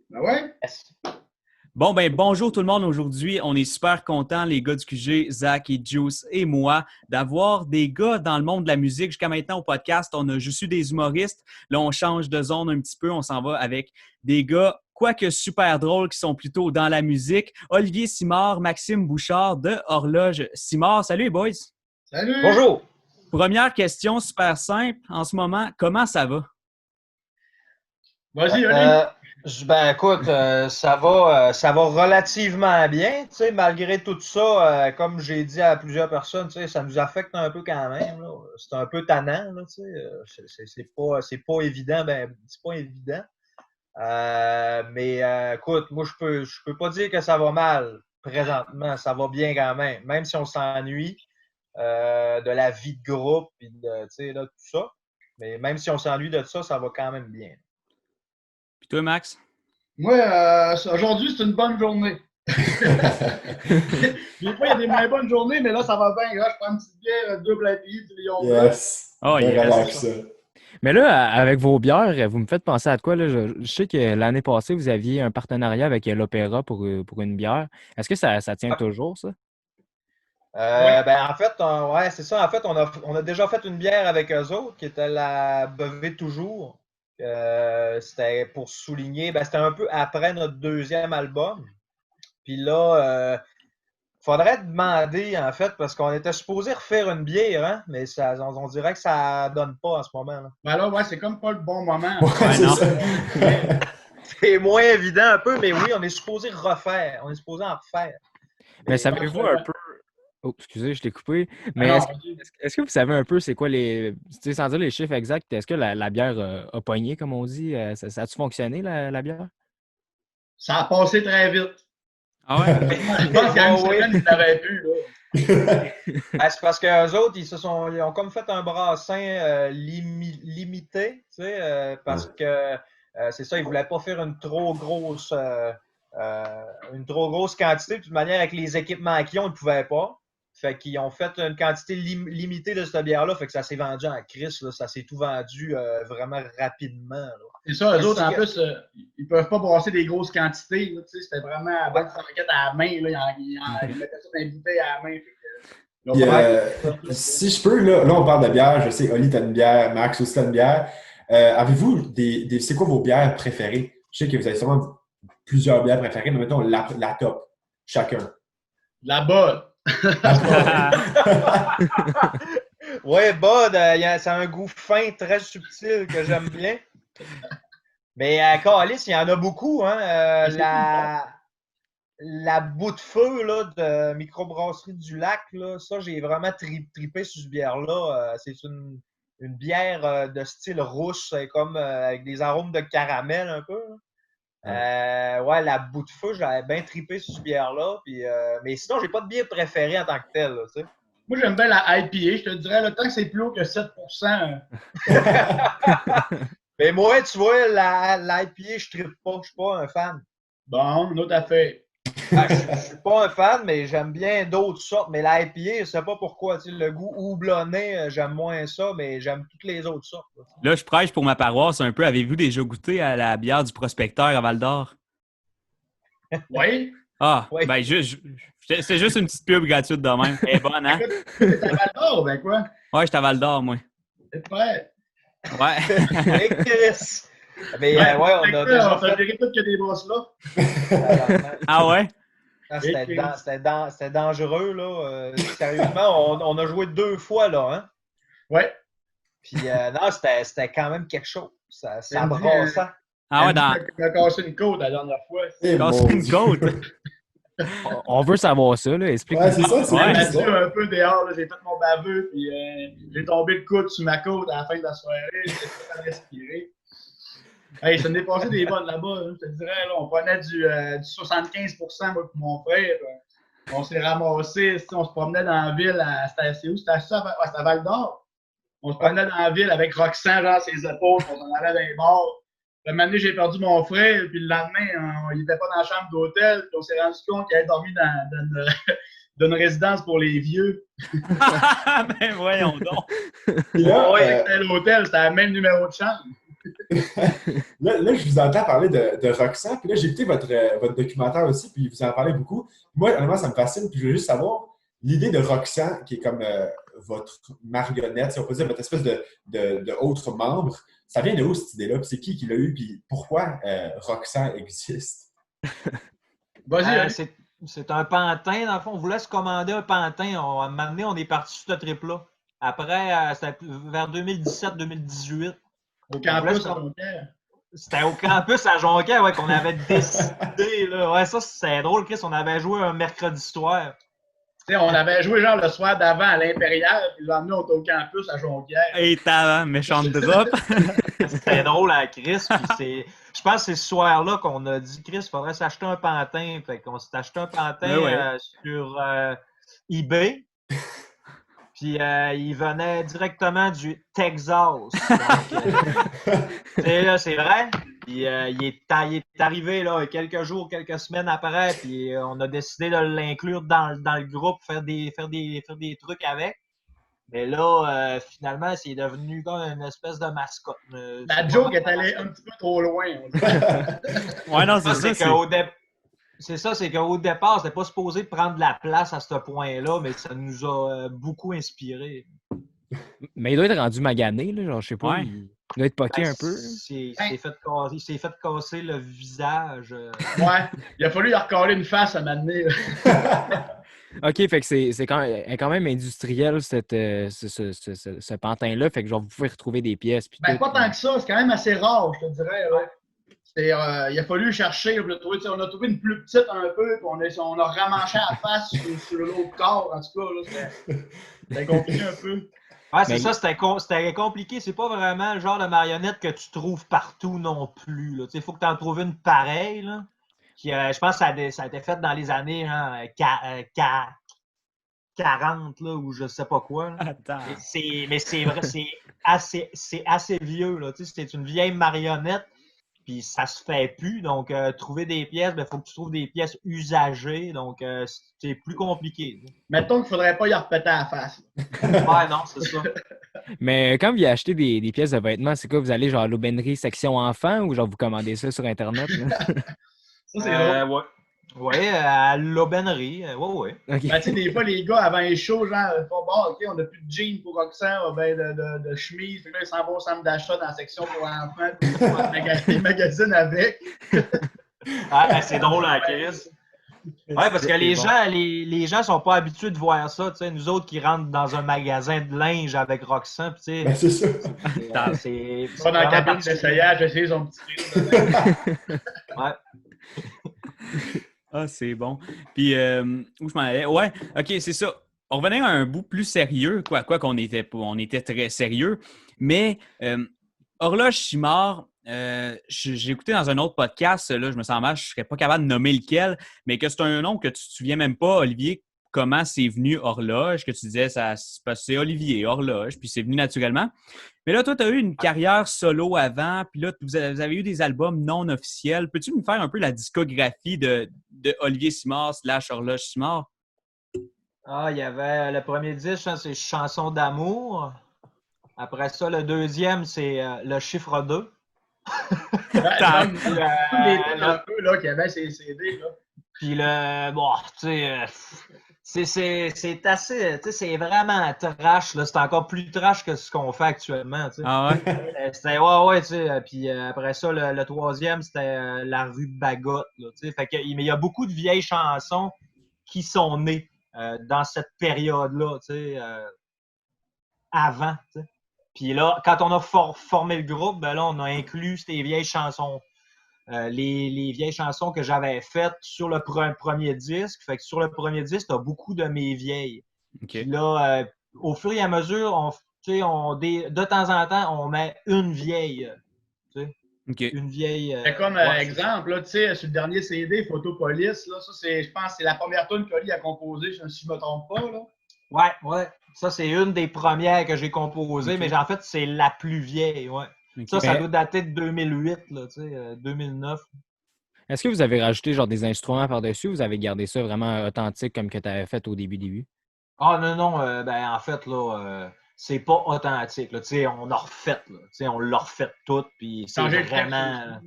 Ben ouais. Yes. Bon, ben bonjour tout le monde. Aujourd'hui, on est super contents, les gars du QG, Zach et Juice et moi, d'avoir des gars dans le monde de la musique. Jusqu'à maintenant, au podcast, on a juste eu des humoristes. Là, on change de zone un petit peu. On s'en va avec des gars, quoique super drôles, qui sont plutôt dans la musique. Olivier Simard, Maxime Bouchard de Horloge Simard. Salut les boys! Salut! Bonjour. Première question super simple. En ce moment, comment ça va? Vas-y, Oli. Écoute, ça va relativement bien, tu sais, malgré tout ça, comme j'ai dit à plusieurs personnes, tu sais, ça nous affecte un peu quand même, là. C'est un peu tannant, là, tu sais, c'est pas évident, c'est pas évident. Écoute, moi, je peux pas dire que ça va mal présentement, ça va bien quand même si on s'ennuie de la vie de groupe, puis de, tu sais, là, tout ça. Mais même si on s'ennuie de ça, ça va quand même bien. Puis toi, Max? Moi, aujourd'hui, c'est une bonne journée. Des fois, il y a des moins bonnes journées, mais là, ça va bien. Là, je prends une petite bière, double IPA du Lion Bleu. Yes. Oh, Bien yes. relax, ça. Mais là, avec vos bières, vous me faites penser à quoi? Là? Je sais que l'année passée, vous aviez un partenariat avec l'Opéra pour une bière. Est-ce que ça tient toujours, ça? En fait, ouais, c'est ça. En fait, on a déjà fait une bière avec eux autres, qui était la Bevez toujours. C'était pour souligner, c'était un peu après notre deuxième album. Puis là, faudrait demander, en fait, parce qu'on était supposé refaire une bière, hein, mais on dirait que ça donne pas en ce moment. Là. Ben là, ouais, c'est comme pas le bon moment. Ouais, c'est non. ça. C'est moins évident un peu, mais oui, on est supposé refaire. On est supposé en refaire. Mais savez-vous un peu... Oh, excusez, je t'ai coupé. Mais Alors, est-ce que vous savez un peu c'est quoi les... Tu sais, sans dire les chiffres exacts, est-ce que la bière a pogné, comme on dit? Ça a-tu fonctionné, la bière? ça a passé très vite. Ah ouais? Je pense qu'à une semaine, ils l'avaient pu, là. C'est parce qu'eux autres, ils ont comme fait un brassin limité, tu sais, parce que c'est ça, ils voulaient pas faire une trop grosse quantité. De toute manière, avec les équipements qu'ils ont, ils ne pouvaient pas. Fait qu'ils ont fait une quantité limitée de cette bière-là. Fait que ça s'est vendu en crise. Là. Ça s'est tout vendu vraiment rapidement. Là. C'est ça, eux autres, en plus, ils peuvent pas brasser des grosses quantités. Là, c'était vraiment à battre sa maquette à la main. Là, ils mettaient ça dans les bouteilles à la main. Si je peux, là, on parle de bière. Je sais, Oli, t'as une bière, Max aussi, t'as une bière. Avez-vous c'est quoi vos bières préférées? Je sais que vous avez sûrement plusieurs bières préférées, mais mettons la top, chacun. La bonne. Ouais, Bud, ça a un goût fin, très subtil que j'aime bien. Mais Calis, il y en a beaucoup. Hein, la bout de feu là, de microbrasserie du lac, là, ça, j'ai vraiment tripé sur cette bière-là. C'est une bière de style rousse, comme avec des arômes de caramel un peu. Ouais, la bout de feu, j'avais bien tripé sur cette bière-là. Puis, mais sinon, j'ai pas de bière préférée en tant que telle. Là, tu sais. Moi, j'aime bien la IPA. Je te dirais, là, tant que c'est plus haut que 7%. Mais moi, tu vois, la IPA, je trippe pas. Je suis pas un fan. Bon, une autre affaire. Je suis pas un fan, mais j'aime bien d'autres sortes. Mais la IPA, je sais pas pourquoi. Tu sais, le goût houblonné, j'aime moins ça, mais j'aime toutes les autres sortes. Là, je prêche pour ma paroisse un peu. Avez-vous déjà goûté à la bière du prospecteur à Val-d'Or? Oui. Ah, Oui. Ben, c'est juste une petite pub gratuite de même. Elle est bonne, hein? T'es à Val-d'Or, ben quoi? Ouais, j'étais à Val-d'Or, moi. T'es prêt? Ouais. Et Chris! Mais ouais, on a déjà fait... fait... tout qu'il y a des bosses là. Ah ouais? C'était dangereux, là. Sérieusement, on a joué 2 fois, là, hein? Ouais. Puis non, c'était quand même quelque chose. Ça brassait. Ah ouais, Il a cassé une côte la dernière fois. Cassé une côte. On veut savoir ça, là. Explique-nous. Ouais, c'est ça, c'est Ouais. J'ai battu un peu dehors, là, j'ai fait mon baveux, puis j'ai tombé le coude sur ma côte à la fin de la soirée. J'ai pas respirer. Hey, ça me dépassait des bonnes là-bas. Hein, je te dirais, là, on prenait du 75%, moi et mon frère. On s'est ramassé, on se promenait dans la ville. C'était où? C'était à Val-d'Or. On se promenait dans la ville avec Roxane, genre, ses épaules, on s'en allait dans les bars. Le moment donné, j'ai perdu mon frère, puis le lendemain, il n'était pas dans la chambre d'hôtel, puis on s'est rendu compte qu'il avait dormi dans une résidence pour les vieux. Ben voyons donc. Puis là, Ouais, c'était l'hôtel, c'était le même numéro de chambre. Là, je vous entends parler de Roxanne, puis là, j'ai écouté votre documentaire aussi, puis vous en parlez beaucoup. Moi, honnêtement, ça me fascine, puis je veux juste savoir, l'idée de Roxanne, qui est comme votre marionnette, si on peut dire, votre espèce de autre membre, ça vient de où cette idée-là? Puis c'est qui l'a eu? Puis pourquoi Roxanne existe? Vas-y, C'est un pantin, dans le fond. On voulait se commander un pantin. À un moment donné, on est parti sur ce trip-là. Après, c'était vers 2017-2018. au campus à Jonquière. C'était au campus à Jonquière, ouais, qu'on avait décidé. Là. Ouais, ça, c'est drôle, Chris. On avait joué un mercredi soir. Tu sais, on avait joué genre le soir d'avant à l'Impérial, puis le lendemain, on était au campus à Jonquière. Et t'as méchante drop. C'était drôle à Chris. Puis je pense que c'est ce soir-là qu'on a dit, Chris, il faudrait s'acheter un pantin. Fait qu'on s'est acheté un pantin sur eBay. Puis il venait directement du Texas. C'est vrai. Puis il est arrivé là, quelques jours, quelques semaines après. Puis on a décidé de l'inclure dans le groupe, faire des trucs avec. Mais là, finalement, c'est devenu comme une espèce de mascotte. La joke est allée un petit peu trop loin. Ouais, non, c'est ça. C'est qu'au départ, c'était pas supposé prendre de la place à ce point-là, mais ça nous a beaucoup inspiré. Mais il doit être rendu magané, là, genre, je sais pas. Ouais. Il doit être poqué un peu. Il s'est fait casser le visage. Ouais, il a fallu y recaler une face à m'amener. OK, fait que c'est quand même industriel, ce pantin-là. Fait que genre, vous pouvez retrouver des pièces. Puis Ben, tout, pas tant que ça, c'est quand même assez rare, je te dirais. Ouais. Il a fallu chercher, on a trouvé une plus petite un peu, puis on a ramanché la face sur l'autre corps, en tout cas. C'était compliqué un peu. Ouais, c'est ça, c'était compliqué. C'est pas vraiment le genre de marionnette que tu trouves partout non plus. Il faut que tu en trouves une pareille. Là, qui, je pense que ça a été fait dans les années 40 là, ou je sais pas quoi. Attends. Mais c'est vrai, c'est assez vieux. Là, c'est une vieille marionnette. Puis ça se fait plus. Donc, trouver des pièces, il faut que tu trouves des pièces usagées. Donc, c'est plus compliqué. Mettons qu'il ne faudrait pas y repéter à la face. Ouais, non, c'est ça. Mais quand vous achetez des pièces de vêtements, c'est quoi? Vous allez genre à l'aubainerie section enfant ou genre vous commandez ça sur Internet? Ça, c'est drôle. Ouais. Ouais, à l'aubainerie. Ouais. Okay. Ben, tu sais, des fois, les gars, avant les shows, genre, OK, on n'a plus de jeans pour Roxanne, ben de chemise. Puis là, ils s'en vont au centre d'achat dans la section pour enfants, puis ils magasinent avec. C'est drôle à la crise. Ouais, parce que les gens sont pas habitués de voir ça. Tu sais, nous autres qui rentrent dans un magasin de linge avec Roxanne, tu sais. Ben, c'est ça. C'est pas dans la cabine d'essayage, essayer son petit prix. Ouais. Ah, c'est bon. Puis, où je m'en allais? Ouais, OK, c'est ça. On revenait à un bout plus sérieux, quoi qu'on était, on était très sérieux. Mais Horloge Simard, j'ai écouté dans un autre podcast, là, je me sens mal, je ne serais pas capable de nommer lequel, mais que c'est un nom que tu ne te souviens même pas, Olivier, comment c'est venu Horloge, que tu disais, c'est Olivier, Horloge, puis c'est venu naturellement. Mais là, toi, tu as eu une carrière solo avant, puis là, vous avez eu des albums non officiels. Peux-tu me faire un peu la discographie de Olivier Simard / Horloge Simard? Ah, il y avait le premier disque, c'est Chanson d'amour. Après ça, le deuxième, c'est le chiffre 2. Les trucs un peu là, qui avaient ces CD. Là. Puis c'est assez, c'est vraiment trash. Là. C'est encore plus trash que ce qu'on fait actuellement. T'sais. Ah ouais? C'était, ouais, tu sais. Puis après ça, le troisième, c'était La rue Bagotte. Là, fait que, mais il y a beaucoup de vieilles chansons qui sont nées dans cette période-là, avant. T'sais. Puis là, quand on a formé le groupe, ben là, on a inclus ces vieilles chansons. Les vieilles chansons que j'avais faites sur le premier disque. Fait que sur le premier disque, t'as beaucoup de mes vieilles. Okay. Puis là, au fur et à mesure, de temps en temps, on met une vieille. Okay. Une vieille. C'est comme exemple, là, sur le dernier CD, Photopolis, là, ça, je pense que c'est la première tune qu'Oli a composée, si je ne me trompe pas. Là. Ouais. Ça, c'est une des premières que j'ai composées, okay. Mais en fait, c'est la plus vieille, ouais. Okay. Ça doit dater de 2008, là, 2009. Est-ce que vous avez rajouté genre des instruments par-dessus ou vous avez gardé ça vraiment authentique comme que tu avais fait au début? Ah non, ben en fait, là, c'est pas authentique. Là. On a refait. Là. On l'a refait tout. Puis c'est vraiment.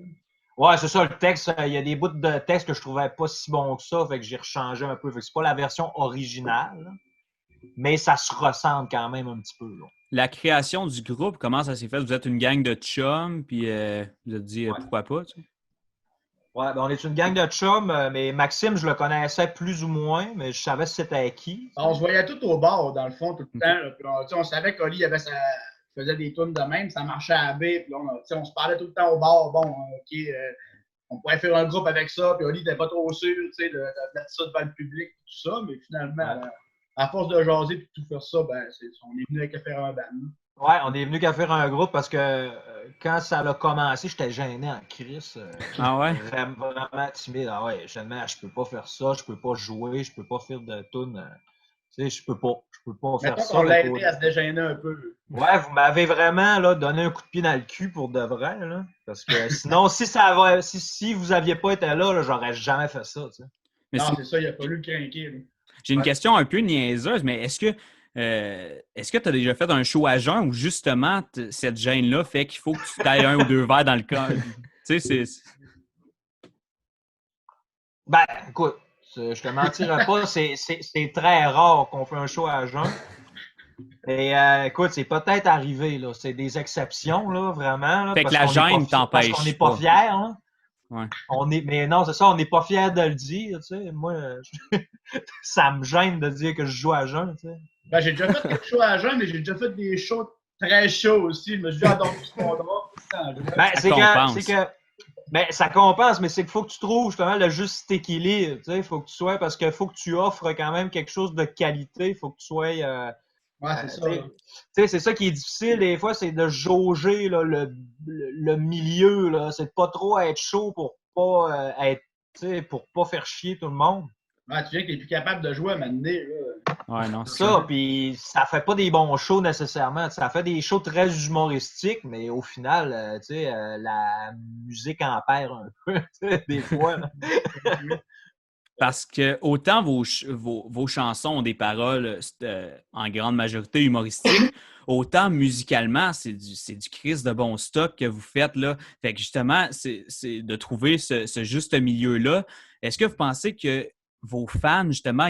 Ouais, c'est ça, le texte. Il y a des bouts de texte que je trouvais pas si bons que ça. Fait que j'ai rechangé un peu. Fait que c'est pas la version originale. Là, mais ça se ressemble quand même un petit peu. Là. La création du groupe, comment ça s'est fait? Vous êtes une gang de chums, puis vous êtes dit pourquoi pas? Tu sais? Ouais, ben on est une gang de chums, mais Maxime, je le connaissais plus ou moins, mais je savais c'était qui. On se voyait tout au bar, dans le fond, tout le temps. Là, puis on savait qu'Oli faisait des tunes de même, ça marchait à la baie, puis on se parlait tout le temps au bar. Bon, OK, on pourrait faire un groupe avec ça, puis Oli n'était pas trop sûr de mettre ça devant le public, tout ça, mais finalement, à force de jaser et de tout faire ça, ben, on est venu qu'à faire un band. Ouais, on est venu qu'à faire un groupe parce que quand ça a commencé, j'étais gêné en crise. Ah ouais? Vraiment timide. Ah ouais, je peux pas faire ça, je peux pas jouer, je peux pas faire de tunes. Tu sais, je peux pas faire ça. On l'a aidé à se dégêner un peu. Ouais, vous m'avez vraiment là, donné un coup de pied dans le cul pour de vrai. Là, parce que sinon, si vous aviez pas été là, j'aurais jamais fait ça. Tu sais. Non, c'est ça, il a fallu le craquer. Là. J'ai une question un peu niaiseuse, mais est-ce que tu as déjà fait un show à jeun où justement cette gêne-là fait qu'il faut que tu tailles un ou deux verres dans le corps? Tu sais, c'est. Ben, écoute, je te mentirais pas, c'est très rare qu'on fait un show à jeun. Et écoute, c'est peut-être arrivé, là. C'est des exceptions, là, vraiment. Là, fait que la gêne t'empêche. Parce qu'on n'est pas fiers, là. Ouais. Mais non, c'est ça, on n'est pas fiers de le dire, tu sais. Moi, ça me gêne de dire que je joue à jeun, tu sais. Ben, j'ai déjà fait quelques shows à jeun, mais j'ai déjà fait des shows très chauds aussi. Je me suis dit, dans tout mon drap. Ben, c'est que ben, ça compense, mais c'est qu'il faut que tu trouves justement le juste équilibre. Tu sais, faut que tu sois, parce qu'il faut que tu offres quand même quelque chose de qualité. Il faut que tu sois. Ouais, c'est ça. Tu sais, c'est ça qui est difficile des fois, c'est de jauger là, le milieu. Là. C'est de pas trop être chaud pour pas pour pas faire chier tout le monde. Ouais, tu viens que t'es plus capable de jouer à m'amener. Ouais, non, c'est ça. Puis ça fait pas des bons shows nécessairement. Ça fait des shows très humoristiques, mais au final, la musique en perd un peu, des fois. Parce que autant vos chansons ont des paroles en grande majorité humoristiques, autant musicalement, c'est du Christ de bon stock que vous faites là. Fait que justement, c'est de trouver ce juste milieu-là. Est-ce que vous pensez que vos fans, justement,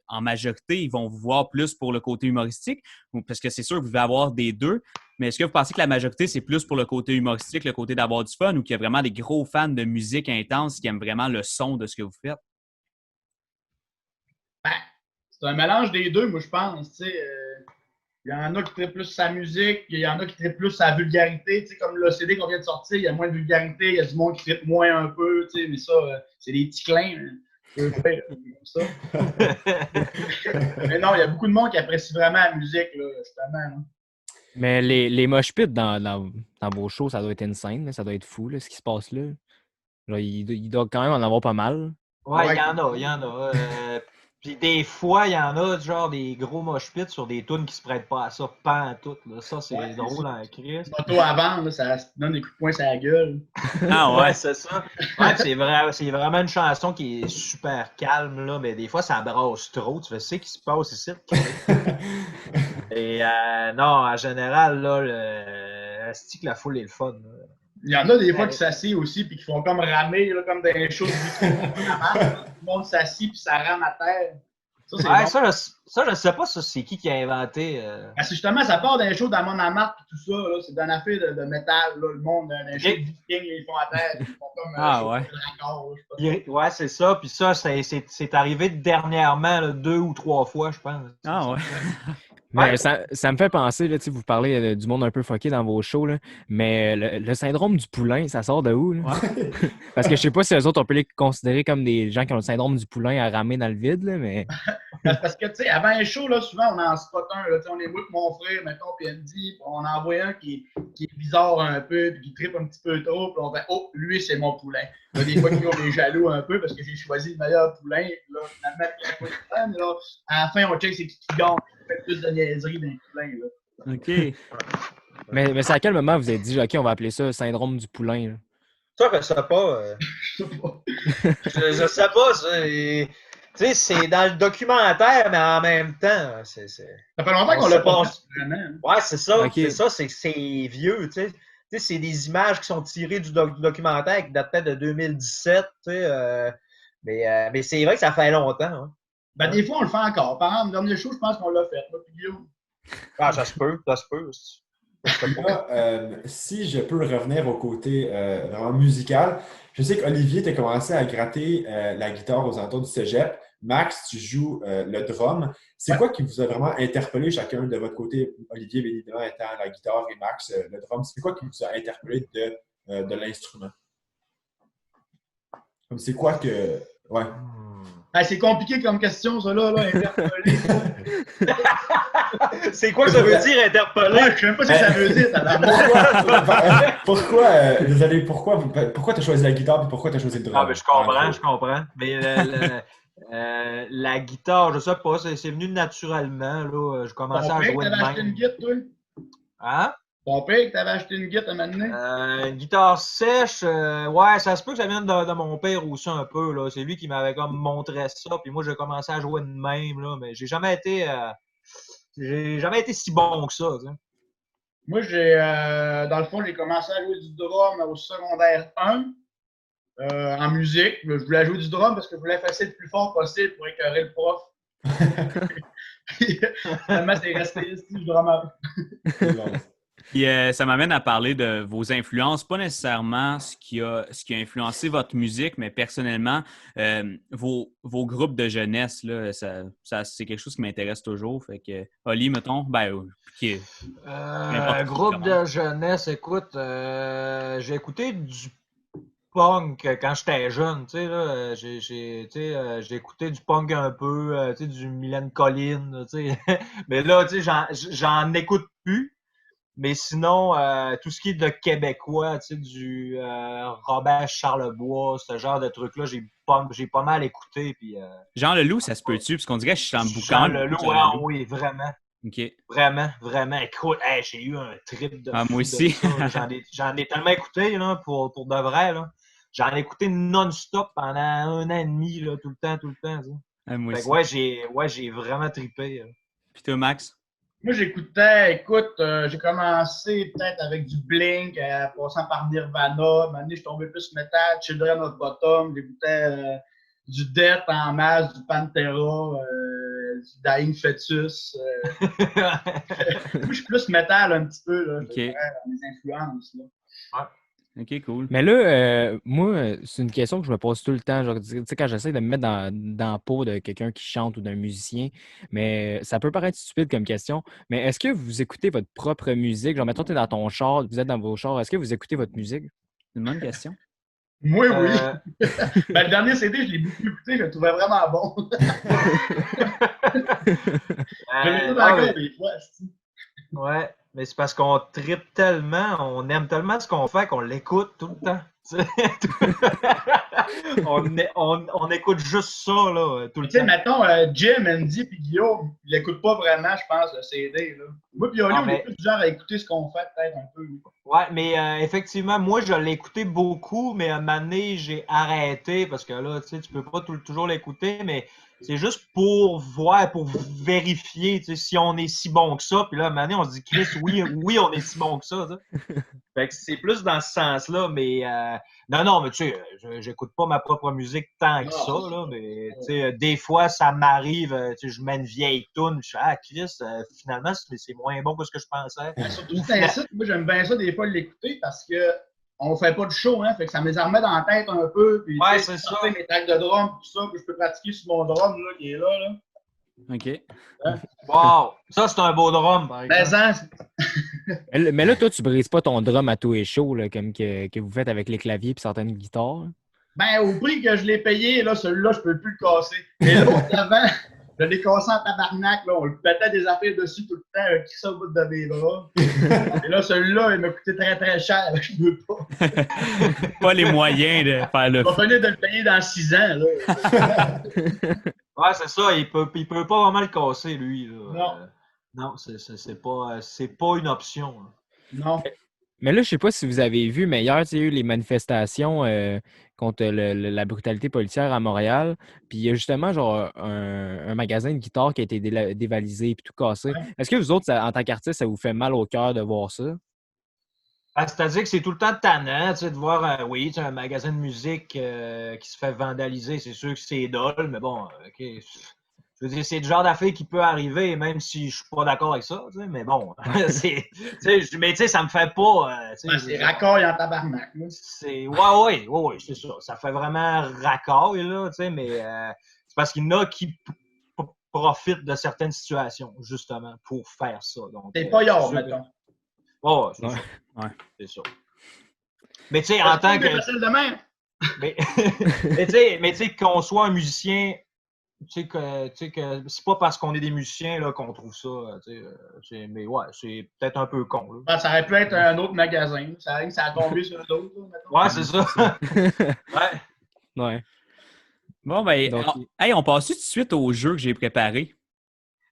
en majorité, ils vont vous voir plus pour le côté humoristique? Parce que c'est sûr que vous devez avoir des deux. Mais est-ce que vous pensez que la majorité, c'est plus pour le côté humoristique, le côté d'avoir du fun, ou qu'il y a vraiment des gros fans de musique intense qui aiment vraiment le son de ce que vous faites? Ben, c'est un mélange des deux, moi, je pense. Il y en a qui traitent plus sa musique, il y en a qui traitent plus sa vulgarité. Comme le CD qu'on vient de sortir, il y a moins de vulgarité, il y a du monde qui traite moins un peu, mais ça, c'est des petits clins. Ça. Mais non, il y a beaucoup de monde qui apprécie vraiment la musique, là, justement. Là. Mais les mosh pits dans vos shows, ça doit être insane, là, ça doit être fou, là, ce qui se passe là. Genre, il doit quand même en avoir pas mal. Ouais, il y en a. Puis des fois, il y en a genre des gros mosh pits sur des tunes qui se prêtent pas à ça, pas en tout. Là. Ça, c'est drôle en crise. Moto à vendre, là, ça donne des coups de poing sur la gueule. Ah ouais, c'est ça. Ouais, c'est vraiment une chanson qui est super calme, là, mais des fois, ça brasse trop. Tu sais ce qui se passe ici. Et non, en général, là, c'est que la foule est le fun. Là. Il y en a des fois qui s'assient aussi puis qui font comme ramer, là, comme dans les shows de tout le monde s'assit puis ça rame à terre. Ça, c'est bon. Ça, je ne sais pas c'est qui a inventé. Ben, justement, ça part d'un show d'Amon Amarth et tout ça. Là, c'est d'un affaire de métal. Là, le monde, d'un show de viking, ils font à terre. Ils font comme ouais, c'est ça. Puis ça, c'est arrivé dernièrement, là, 2 ou 3 fois, je pense. Ah ouais. Mais ça me fait penser, là, vous parlez du monde un peu fucké dans vos shows, là, mais le syndrome du poulain, ça sort de où? Là? Ouais. Parce que je sais pas si eux autres, on peut les considérer comme des gens qui ont le syndrome du poulain à ramer dans le vide, là, mais... Parce que, tu sais, avant un show, là, souvent, on en spot un. Là, on est moi et mon frère, mettons, puis Andy, on en voit un qui est bizarre un peu, puis qui trippe un petit peu trop, puis on fait « Oh, lui, c'est mon poulain ». Il y a des fois qui ont des jaloux un peu parce que j'ai choisi le meilleur poulain. Là, finalement, là, à la fin, on check c'est qui gagne. Fait plus de niaiseries dans les poulains, là. OK. Mais c'est à quel moment vous avez dit, OK, on va appeler ça syndrome du poulain? Là? Ça, je sais pas. Je sais pas. Tu sais, c'est dans le documentaire, mais en même temps, Ça fait longtemps qu'on l'a pas fait, vraiment. Ouais, c'est ça. Ok. C'est ça, c'est vieux, tu sais. Tu sais, c'est des images qui sont tirées du documentaire qui date peut-être de 2017, tu sais. Mais c'est vrai que ça fait longtemps. Hein. Ben, des fois, on le fait encore. Par exemple, le dernier show, je pense qu'on l'a fait. Moi, puis Guillaume. Ah, ça se peut, ça se peut. Là, si je peux revenir au côté vraiment musical, je sais qu'Olivier, tu as commencé à gratter la guitare aux alentours du cégep. Max, tu joues le drum. C'est quoi qui vous a vraiment interpellé chacun de votre côté? Olivier, bien évidemment, étant la guitare et Max, le drum. C'est quoi qui vous a interpellé de l'instrument? Comme c'est quoi que... Ouais. Ben, c'est compliqué comme question, ça, là, interpeller. C'est quoi que ça veut dire interpeller? Ouais, je sais même pas ce que ça veut dire, Pourquoi tu as choisi la guitare et pourquoi tu as choisi le drum? Ah, ben, je comprends. Mais la guitare, je sais pas, c'est venu naturellement. Là. Je commençais à jouer de T'avais acheté une même. guitare, toi? Hein? Ton père que t'avais acheté une guitare à un moment donné? Une guitare sèche, ouais, ça se peut que ça vienne de mon père aussi un peu. Là. C'est lui qui m'avait comme montré ça, puis moi j'ai commencé à jouer de même, là, mais j'ai jamais été si bon que ça. T'sais. Moi, dans le fond, j'ai commencé à jouer du drum au secondaire 1 en musique. Je voulais jouer du drum parce que je voulais faire le plus fort possible pour écœurer le prof. Finalement, c'est resté ici, je drummer. Puis, ça m'amène à parler de vos influences, pas nécessairement ce qui a influencé votre musique, mais personnellement, vos groupes de jeunesse, là, ça, c'est quelque chose qui m'intéresse toujours. Fait que, Oli, mettons, Groupe de jeunesse, écoute, j'ai écouté du punk quand j'étais jeune, tu sais, là, j'ai écouté du punk un peu, tu sais, du Mylène Collin, tu sais, mais là, tu sais, j'en écoute plus. Mais sinon, tout ce qui est de québécois, tu sais, du Robert Charlebois, ce genre de trucs-là, j'ai pas mal écouté. Puis, Jean Leloup, ça se peut-tu? Parce qu'on dirait que je suis en boucan. Jean Leloup, oui, vraiment. OK. Vraiment. Écoute, hey, j'ai eu un trip de fou moi aussi. J'en ai tellement écouté là, pour de vrai. Là. J'en ai écouté non-stop pendant 1 an et demi, là, tout le temps. Moi fait aussi. que, ouais, j'ai vraiment trippé. Puis toi, Max? Moi, j'ai commencé peut-être avec du Blink, passant par Nirvana. Maintenant, je suis tombé plus métal, Children of Bottom. J'écoutais du Death en masse, du Pantera, du Dying Fetus. Moi, je suis plus métal un petit peu, là, Okay. mes influences. Là. Ouais. OK, cool. Mais là, moi, c'est une question que je me pose tout le temps. Genre, tu sais, quand j'essaie de me mettre dans la peau de quelqu'un qui chante ou d'un musicien, mais ça peut paraître stupide comme question, mais est-ce que vous écoutez votre propre musique? Genre, mettons, tu es dans ton char, vous êtes dans vos chars, est-ce que vous écoutez votre musique? C'est une bonne question. Moi, oui. Ben, le dernier CD, je l'ai beaucoup écouté, je le trouvais vraiment bon. Je l'écoute encore des fois. Ouais, mais c'est parce qu'on trippe tellement, on aime tellement ce qu'on fait qu'on l'écoute tout le temps. on écoute juste ça là, tout le temps. Tu sais, mettons, Jim, Andy et Guillaume, ils l'écoutent pas vraiment, je pense, le CD. Là. Moi et Oli, on est plus du genre à écouter ce qu'on fait peut-être un peu. Ouais, mais effectivement, moi, je l'ai écouté beaucoup, mais à un moment donné, j'ai arrêté parce que là, tu sais, tu peux pas toujours l'écouter, mais c'est juste pour voir, pour vérifier, tu sais, si on est si bon que ça. Puis là, à un moment donné, on se dit, Chris, oui, on est si bon que ça. Fait que c'est plus dans ce sens-là, mais non, mais tu sais, j'écoute pas ma propre musique tant que ça, là, mais tu sais, des fois, ça m'arrive, tu sais, je mets une vieille toune, je fais, Chris, finalement, c'est moins bon que ce que je pensais. Surtout moi, j'aime bien ça des fois l'écouter parce que on fait pas de show, hein, fait que ça me les remet dans la tête un peu, puis ouais, c'est ça. Mes tracks de drum, tout ça, puis je peux pratiquer sur mon drum, là, qui est là. OK. Hein? Wow! Ça, c'est un beau drum, par exemple. Mais là, toi, tu brises pas ton drum à tout et chaud, là, comme que vous faites avec les claviers et certaines guitares. Ben, au prix que je l'ai payé, là, celui-là, je peux plus le casser. Mais l'autre avant, je l'ai cassé en tabarnak, là, on le pétait des affaires dessus tout le temps, qui ça au bout de mes bras. Et là, celui-là, il m'a coûté très, très cher, je veux pas. Pas les moyens de faire le... On va finir de le payer dans 6 ans, là. Ouais, c'est ça, il peut pas vraiment le casser, lui. Là. Non. Non, c'est pas une option. Là. Non. Mais là, je sais pas si vous avez vu, mais hier, il y a eu les manifestations contre la brutalité policière à Montréal. Puis il y a justement genre un magasin de guitare qui a été dévalisé puis tout cassé. Ouais. Est-ce que vous autres, en tant qu'artiste, ça vous fait mal au cœur de voir ça? C'est-à-dire que c'est tout le temps tannant, tu sais, de voir, un magasin de musique qui se fait vandaliser. C'est sûr que c'est dole, mais bon, OK. Je veux dire, c'est le genre d'affaire qui peut arriver, même si je suis pas d'accord avec ça, tu sais, mais bon, mais tu sais, ça me fait pas. C'est raccord en tabarnak. Là. Ouais, c'est ça. Ça fait vraiment raccord, là, tu sais, mais c'est parce qu'il y en a qui profitent de certaines situations, justement, pour faire ça. T'es pas yard, mettons. Oh, c'est ça. Ouais. C'est ça. Mais tu sais, en tant que. Mais tu sais, qu'on soit un musicien, tu sais que c'est pas parce qu'on est des musiciens là, qu'on trouve ça. Mais ouais, c'est peut-être un peu con. Là. Ça aurait pu être un autre magasin. Ça a tombé sur l'autre. Ouais, c'est ça. Ouais. Bon, ben, Donc, on passe tout de suite au jeu que j'ai préparé.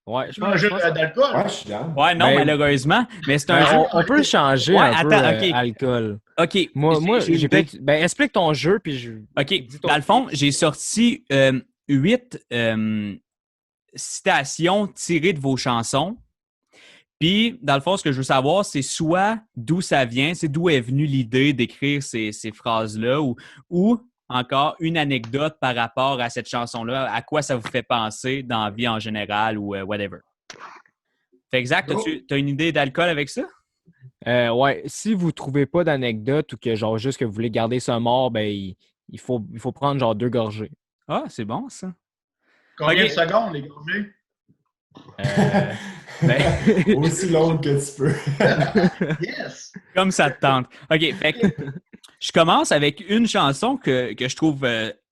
Ouais, je Un pense. jeu d'alcool. Ouais, je suis down. Ouais, non, Ben, malheureusement, mais c'est un jeu. On peut changer Ouais, un peu attends, OK. alcool. OK. Moi, j'ai j'ai peut-être. Ben, explique ton jeu, puis je. OK. Dans le fond, j'ai sorti 8 citations tirées de vos chansons. Puis, dans le fond, ce que je veux savoir, c'est soit d'où ça vient, c'est d'où est venue l'idée d'écrire ces phrases-là, ou encore une anecdote par rapport à cette chanson-là, à quoi ça vous fait penser dans la vie en général ou whatever. Fait exact, tu as une idée d'alcool avec ça? Ouais, si vous trouvez pas d'anecdote ou que genre juste que vous voulez garder ça mort, ben il faut prendre genre 2 gorgées. Ah, c'est bon ça. Combien OK. de secondes, les gorgées? Aussi longue que tu peux. Yes! Comme ça te tente. OK, fait que je commence avec une chanson que je trouve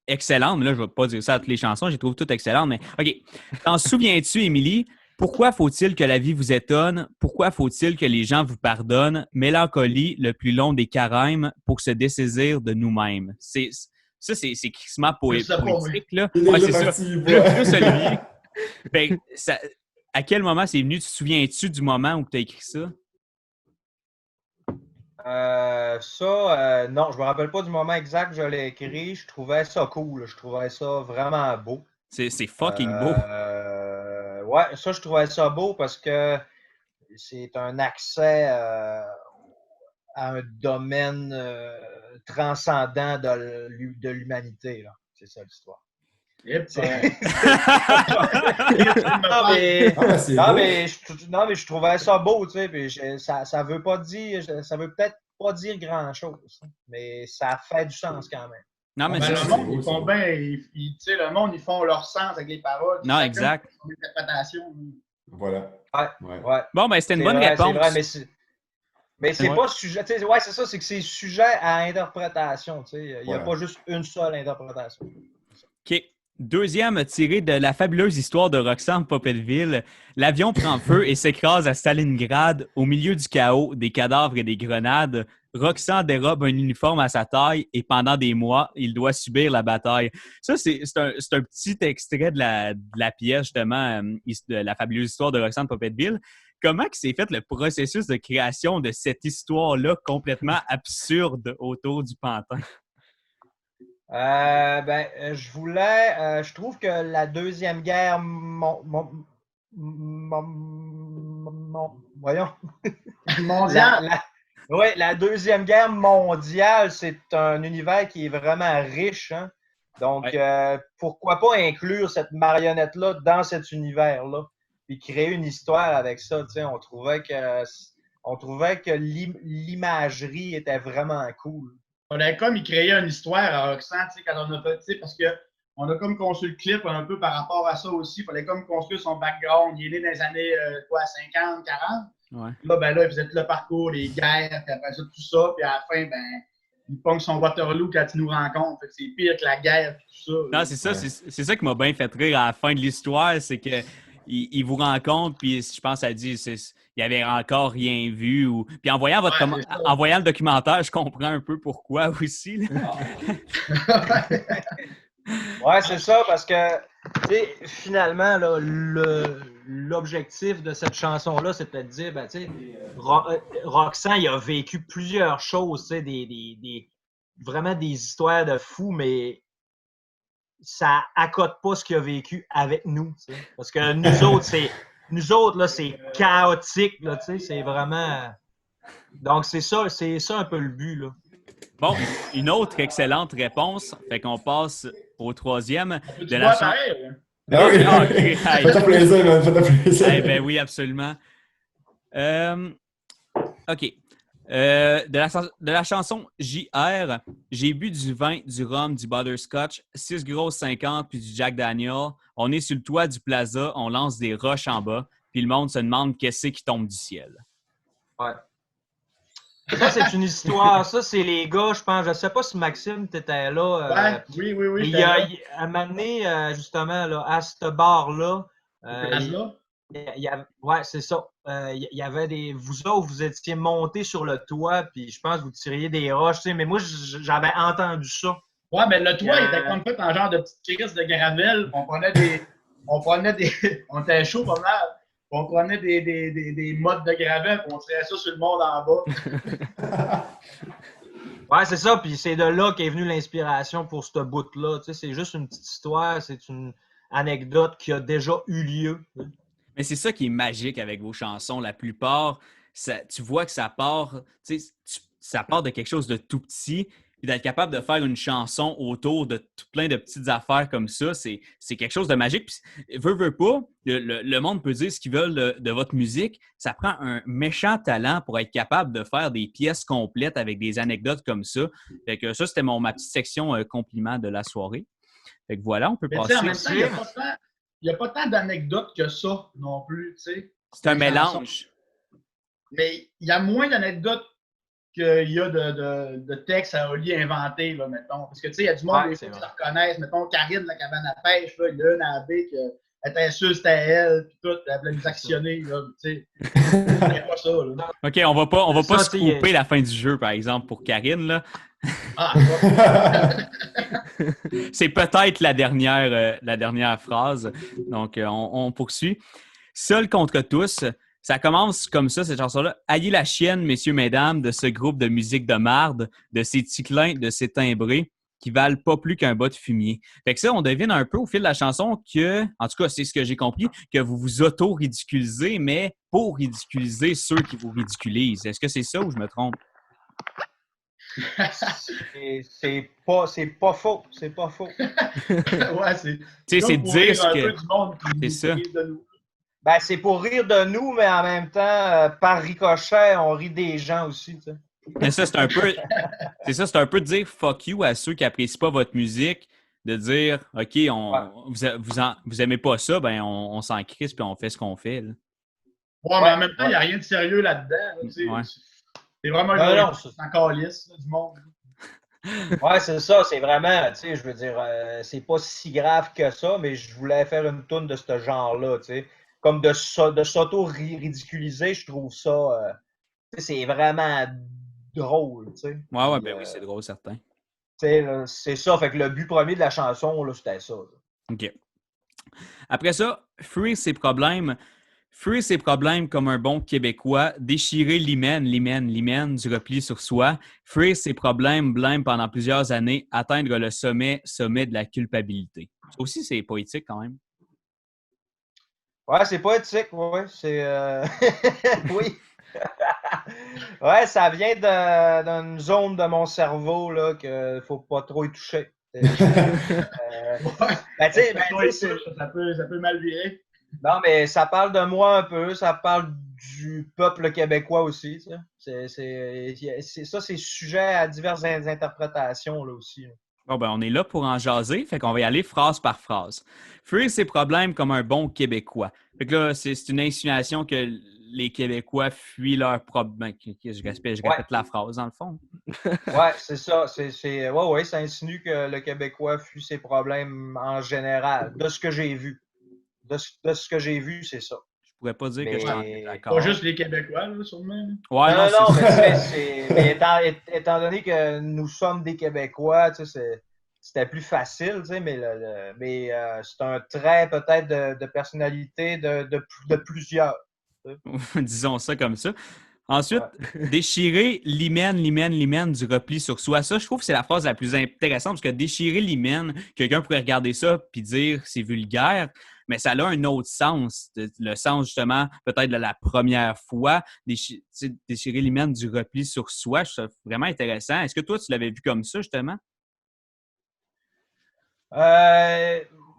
excellente. Mais là, je ne vais pas dire ça à toutes les chansons, je les trouve toutes excellentes. Mais OK, t'en souviens-tu, Émilie? Pourquoi faut-il que la vie vous étonne? Pourquoi faut-il que les gens vous pardonnent? Mélancolie, le plus long des carèmes, pour se dessaisir de nous-mêmes. C'est crissement poétique, là. Ouais, c'est ça. Plus Olivier. Ben, à quel moment c'est venu? Tu te souviens-tu du moment où tu as écrit ça? Non, je me rappelle pas du moment exact que je l'ai écrit. Je trouvais ça cool. Je trouvais ça vraiment beau. C'est fucking beau. Ouais, ça, je trouvais ça beau parce que c'est un accès à un domaine transcendant de l'humanité. Là. C'est ça l'histoire. Non, mais je trouvais ça beau, tu sais, puis ça veut pas dire, ça veut peut-être pas dire grand-chose, mais ça fait du sens quand même. Non, mais le monde, ils font bien, tu sais, le monde, ils font leur sens avec les paroles. Non, exact. Interprétation. Voilà. Ouais. Bon, ben, c'était une bonne réponse. C'est vrai, mais c'est pas sujet, tu sais, ouais, c'est ça, c'est que c'est sujet à interprétation, tu sais. Il n'y a pas juste une seule interprétation. OK. Deuxième tiré de la fabuleuse histoire de Roxane Popelville. L'avion prend feu et s'écrase à Stalingrad. Au milieu du chaos, des cadavres et des grenades. Roxane dérobe un uniforme à sa taille et pendant des mois, il doit subir la bataille. Ça, c'est un petit extrait de la pièce, justement, de la fabuleuse histoire de Roxane Popelville. Comment s'est fait le processus de création de cette histoire-là complètement absurde autour du pantin? Je trouve que la Deuxième Guerre mondiale. La Deuxième Guerre mondiale, c'est un univers qui est vraiment riche. Hein? Donc, pourquoi pas inclure cette marionnette-là dans cet univers-là, puis créer une histoire avec ça. On trouvait que l'imagerie était vraiment cool. On a comme créé une histoire à Roxane, tu sais, quand on a fait, parce qu'on a comme construit le clip un peu par rapport à ça aussi. Il fallait comme construire son background. Il est né dans les années 50, 40. Ouais. Là, il faisait tout le parcours, les guerres, puis après ça, tout ça. Puis à la fin, il pogne son Waterloo quand il nous rencontre. Fait que c'est pire que la guerre, puis tout ça. Non, c'est ça. C'est ça qui m'a bien fait rire à la fin de l'histoire. C'est que il vous rencontre, puis je pense qu'elle dit il avait encore rien vu. Puis en voyant en voyant le documentaire, je comprends un peu pourquoi aussi. Ouais, c'est ça, parce que finalement, là, l'objectif de cette chanson-là, c'était de dire, Roxane, il a vécu plusieurs choses, des vraiment des histoires de fous, mais ça accote pas ce qu'il a vécu avec nous. T'sais. Parce que nous autres, là, c'est chaotique, là, c'est vraiment. Donc, c'est ça un peu le but, là. Bon, une autre excellente réponse. Fait qu'on passe au troisième. Tu vois pareil, hein? Ah oui. Ah, ok. Hey. Fais-toi plaisir, man. Fais-toi plaisir. Eh ben oui, absolument. OK. De la chanson JR, j'ai bu du vin, du rhum, du butterscotch, 6 grosses 50 puis du Jack Daniel. On est sur le toit du plaza, on lance des roches en bas, puis le monde se demande qu'est-ce qui tombe du ciel. Ouais. Ça, c'est une histoire. Ça, c'est les gars, je pense. Je sais pas si Maxime, t'étais là. Oui. Il y a, à un moment donné, justement, là, à ce bar-là, ouais, c'est ça. Il y avait des. Vous autres, vous étiez montés sur le toit, puis je pense que vous tiriez des roches, tu sais, mais moi, j'avais entendu ça. Ouais, mais le toit, il était comme fait en genre de petite crise de gravelle. On était chaud pas mal. On prenait des mottes de gravelle, puis on tirait ça sur le monde en bas. Ouais, c'est ça. Puis c'est de là qu'est venue l'inspiration pour ce bout-là. Tu sais, c'est juste une petite histoire, c'est une anecdote qui a déjà eu lieu. Mais c'est ça qui est magique avec vos chansons. La plupart, tu vois que ça part de quelque chose de tout petit. Puis d'être capable de faire une chanson autour de tout plein de petites affaires comme ça, c'est quelque chose de magique. Puis, veut pas, le monde peut dire ce qu'ils veulent de votre musique. Ça prend un méchant talent pour être capable de faire des pièces complètes avec des anecdotes comme ça. Fait que ça, c'était ma petite section compliment de la soirée. Fait que voilà, on peut passer. En même temps, il n'y a pas tant d'anecdotes que ça non plus. C'est un mélange. Mais il y a moins d'anecdotes qu'il y a de textes à Oli inventés, là, mettons. Parce que, tu sais, il y a du monde qui se reconnaissent. Mettons, Karine de la cabane à pêche, là, il y a une à la baie qui était sûre que c'était elle, puis tout, elle voulait nous actionner, là, tu sais. C'est pas ça, là. OK, on va pas se couper la fin du jeu, par exemple, pour Karine, là. C'est peut-être la dernière phrase. Donc, on poursuit. Seul contre tous. Ça commence comme ça, cette chanson-là. Ayez la chienne, messieurs, mesdames, de ce groupe de musique de marde, de ces ticlins, de ces timbrés qui valent pas plus qu'un bas de fumier. Fait que ça, on devine un peu au fil de la chanson que, en tout cas, c'est ce que j'ai compris, que vous vous auto-ridiculisez, mais pour ridiculiser ceux qui vous ridiculisent. Est-ce que c'est ça ou je me trompe? C'est pas faux. C'est pas faux. Ouais, c'est. Tu sais, c'est dire ce que. C'est ça. Ben, c'est pour rire de nous, mais en même temps, par ricochet, on rit des gens aussi. Tu sais. Mais ça, c'est un peu. C'est ça, c'est un peu de dire fuck you à ceux qui n'apprécient pas votre musique, de dire OK, vous aimez pas ça, ben on s'en crisse puis on fait ce qu'on fait. Là. Ouais, mais en même temps, il n'y a rien de sérieux là-dedans. Là, c'est vraiment un calice du monde. Ouais, c'est ça, c'est vraiment, tu sais, je veux dire, c'est pas si grave que ça, mais je voulais faire une toune de ce genre-là, tu sais. Comme de s'auto-ridiculiser, je trouve ça, c'est vraiment drôle, tu sais. Ouais, ben oui, c'est drôle, certain. C'est ça, fait que le but premier de la chanson, là, c'était ça. Là. OK. Après ça, fuir ses problèmes. Fuir ses problèmes comme un bon Québécois, déchirer l'hymen du repli sur soi, fuir ses problèmes, blême pendant plusieurs années, atteindre le sommet de la culpabilité. Ça aussi, c'est poétique quand même. Ouais, c'est poétique, oui. C'est. Oui. Ouais, ça vient d'une zone de mon cerveau là, qu'il ne faut pas trop y toucher. Ben, ça peut mal virer. Non, mais ça parle de moi un peu, ça parle du peuple québécois aussi. Ça, c'est sujet à diverses interprétations là aussi. Bon, ben, on est là pour en jaser, fait qu'on va y aller phrase par phrase. Fuir ses problèmes comme un bon Québécois. Fait que là, c'est une insinuation que les Québécois fuient leurs problèmes. Je répète la phrase, dans le fond. Ouais, c'est ça. Ouais, ça insinue que le Québécois fuit ses problèmes en général, de ce que j'ai vu. De ce que j'ai vu, c'est ça. Je pourrais pas dire que je suis d'accord. Pas juste les Québécois, là, sûrement. Ouais, non, mais étant donné que nous sommes des Québécois, tu sais, c'était plus facile, tu sais, mais c'est un trait peut-être de personnalité de plusieurs. Disons ça comme ça. Ensuite, déchirer l'hymen du repli sur soi. Ça, je trouve que c'est la phrase la plus intéressante parce que déchirer l'hymen, quelqu'un pourrait regarder ça puis dire c'est vulgaire, mais ça a un autre sens. Le sens, justement, peut-être de la première fois. Déchirer l'hymen du repli sur soi, je trouve ça vraiment intéressant. Est-ce que toi, tu l'avais vu comme ça, justement?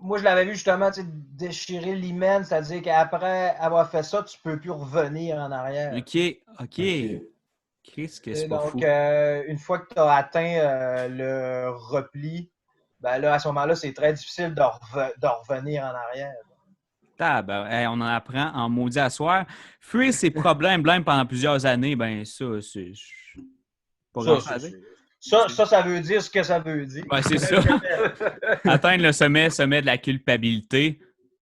Moi, je l'avais vu justement, déchirer l'hymen, c'est-à-dire qu'après avoir fait ça, tu peux plus revenir en arrière. OK. Qu'est-ce que c'est pas donc, fou? une fois que tu as atteint le repli, ben là, à ce moment-là, c'est très difficile de revenir en arrière. On en apprend en maudit à soir. Fuir ses problèmes pendant plusieurs années, ben ça, c'est pas grand-chose à dire. Ça veut dire ce que ça veut dire. Ouais, c'est ça. Atteindre le sommet de la culpabilité.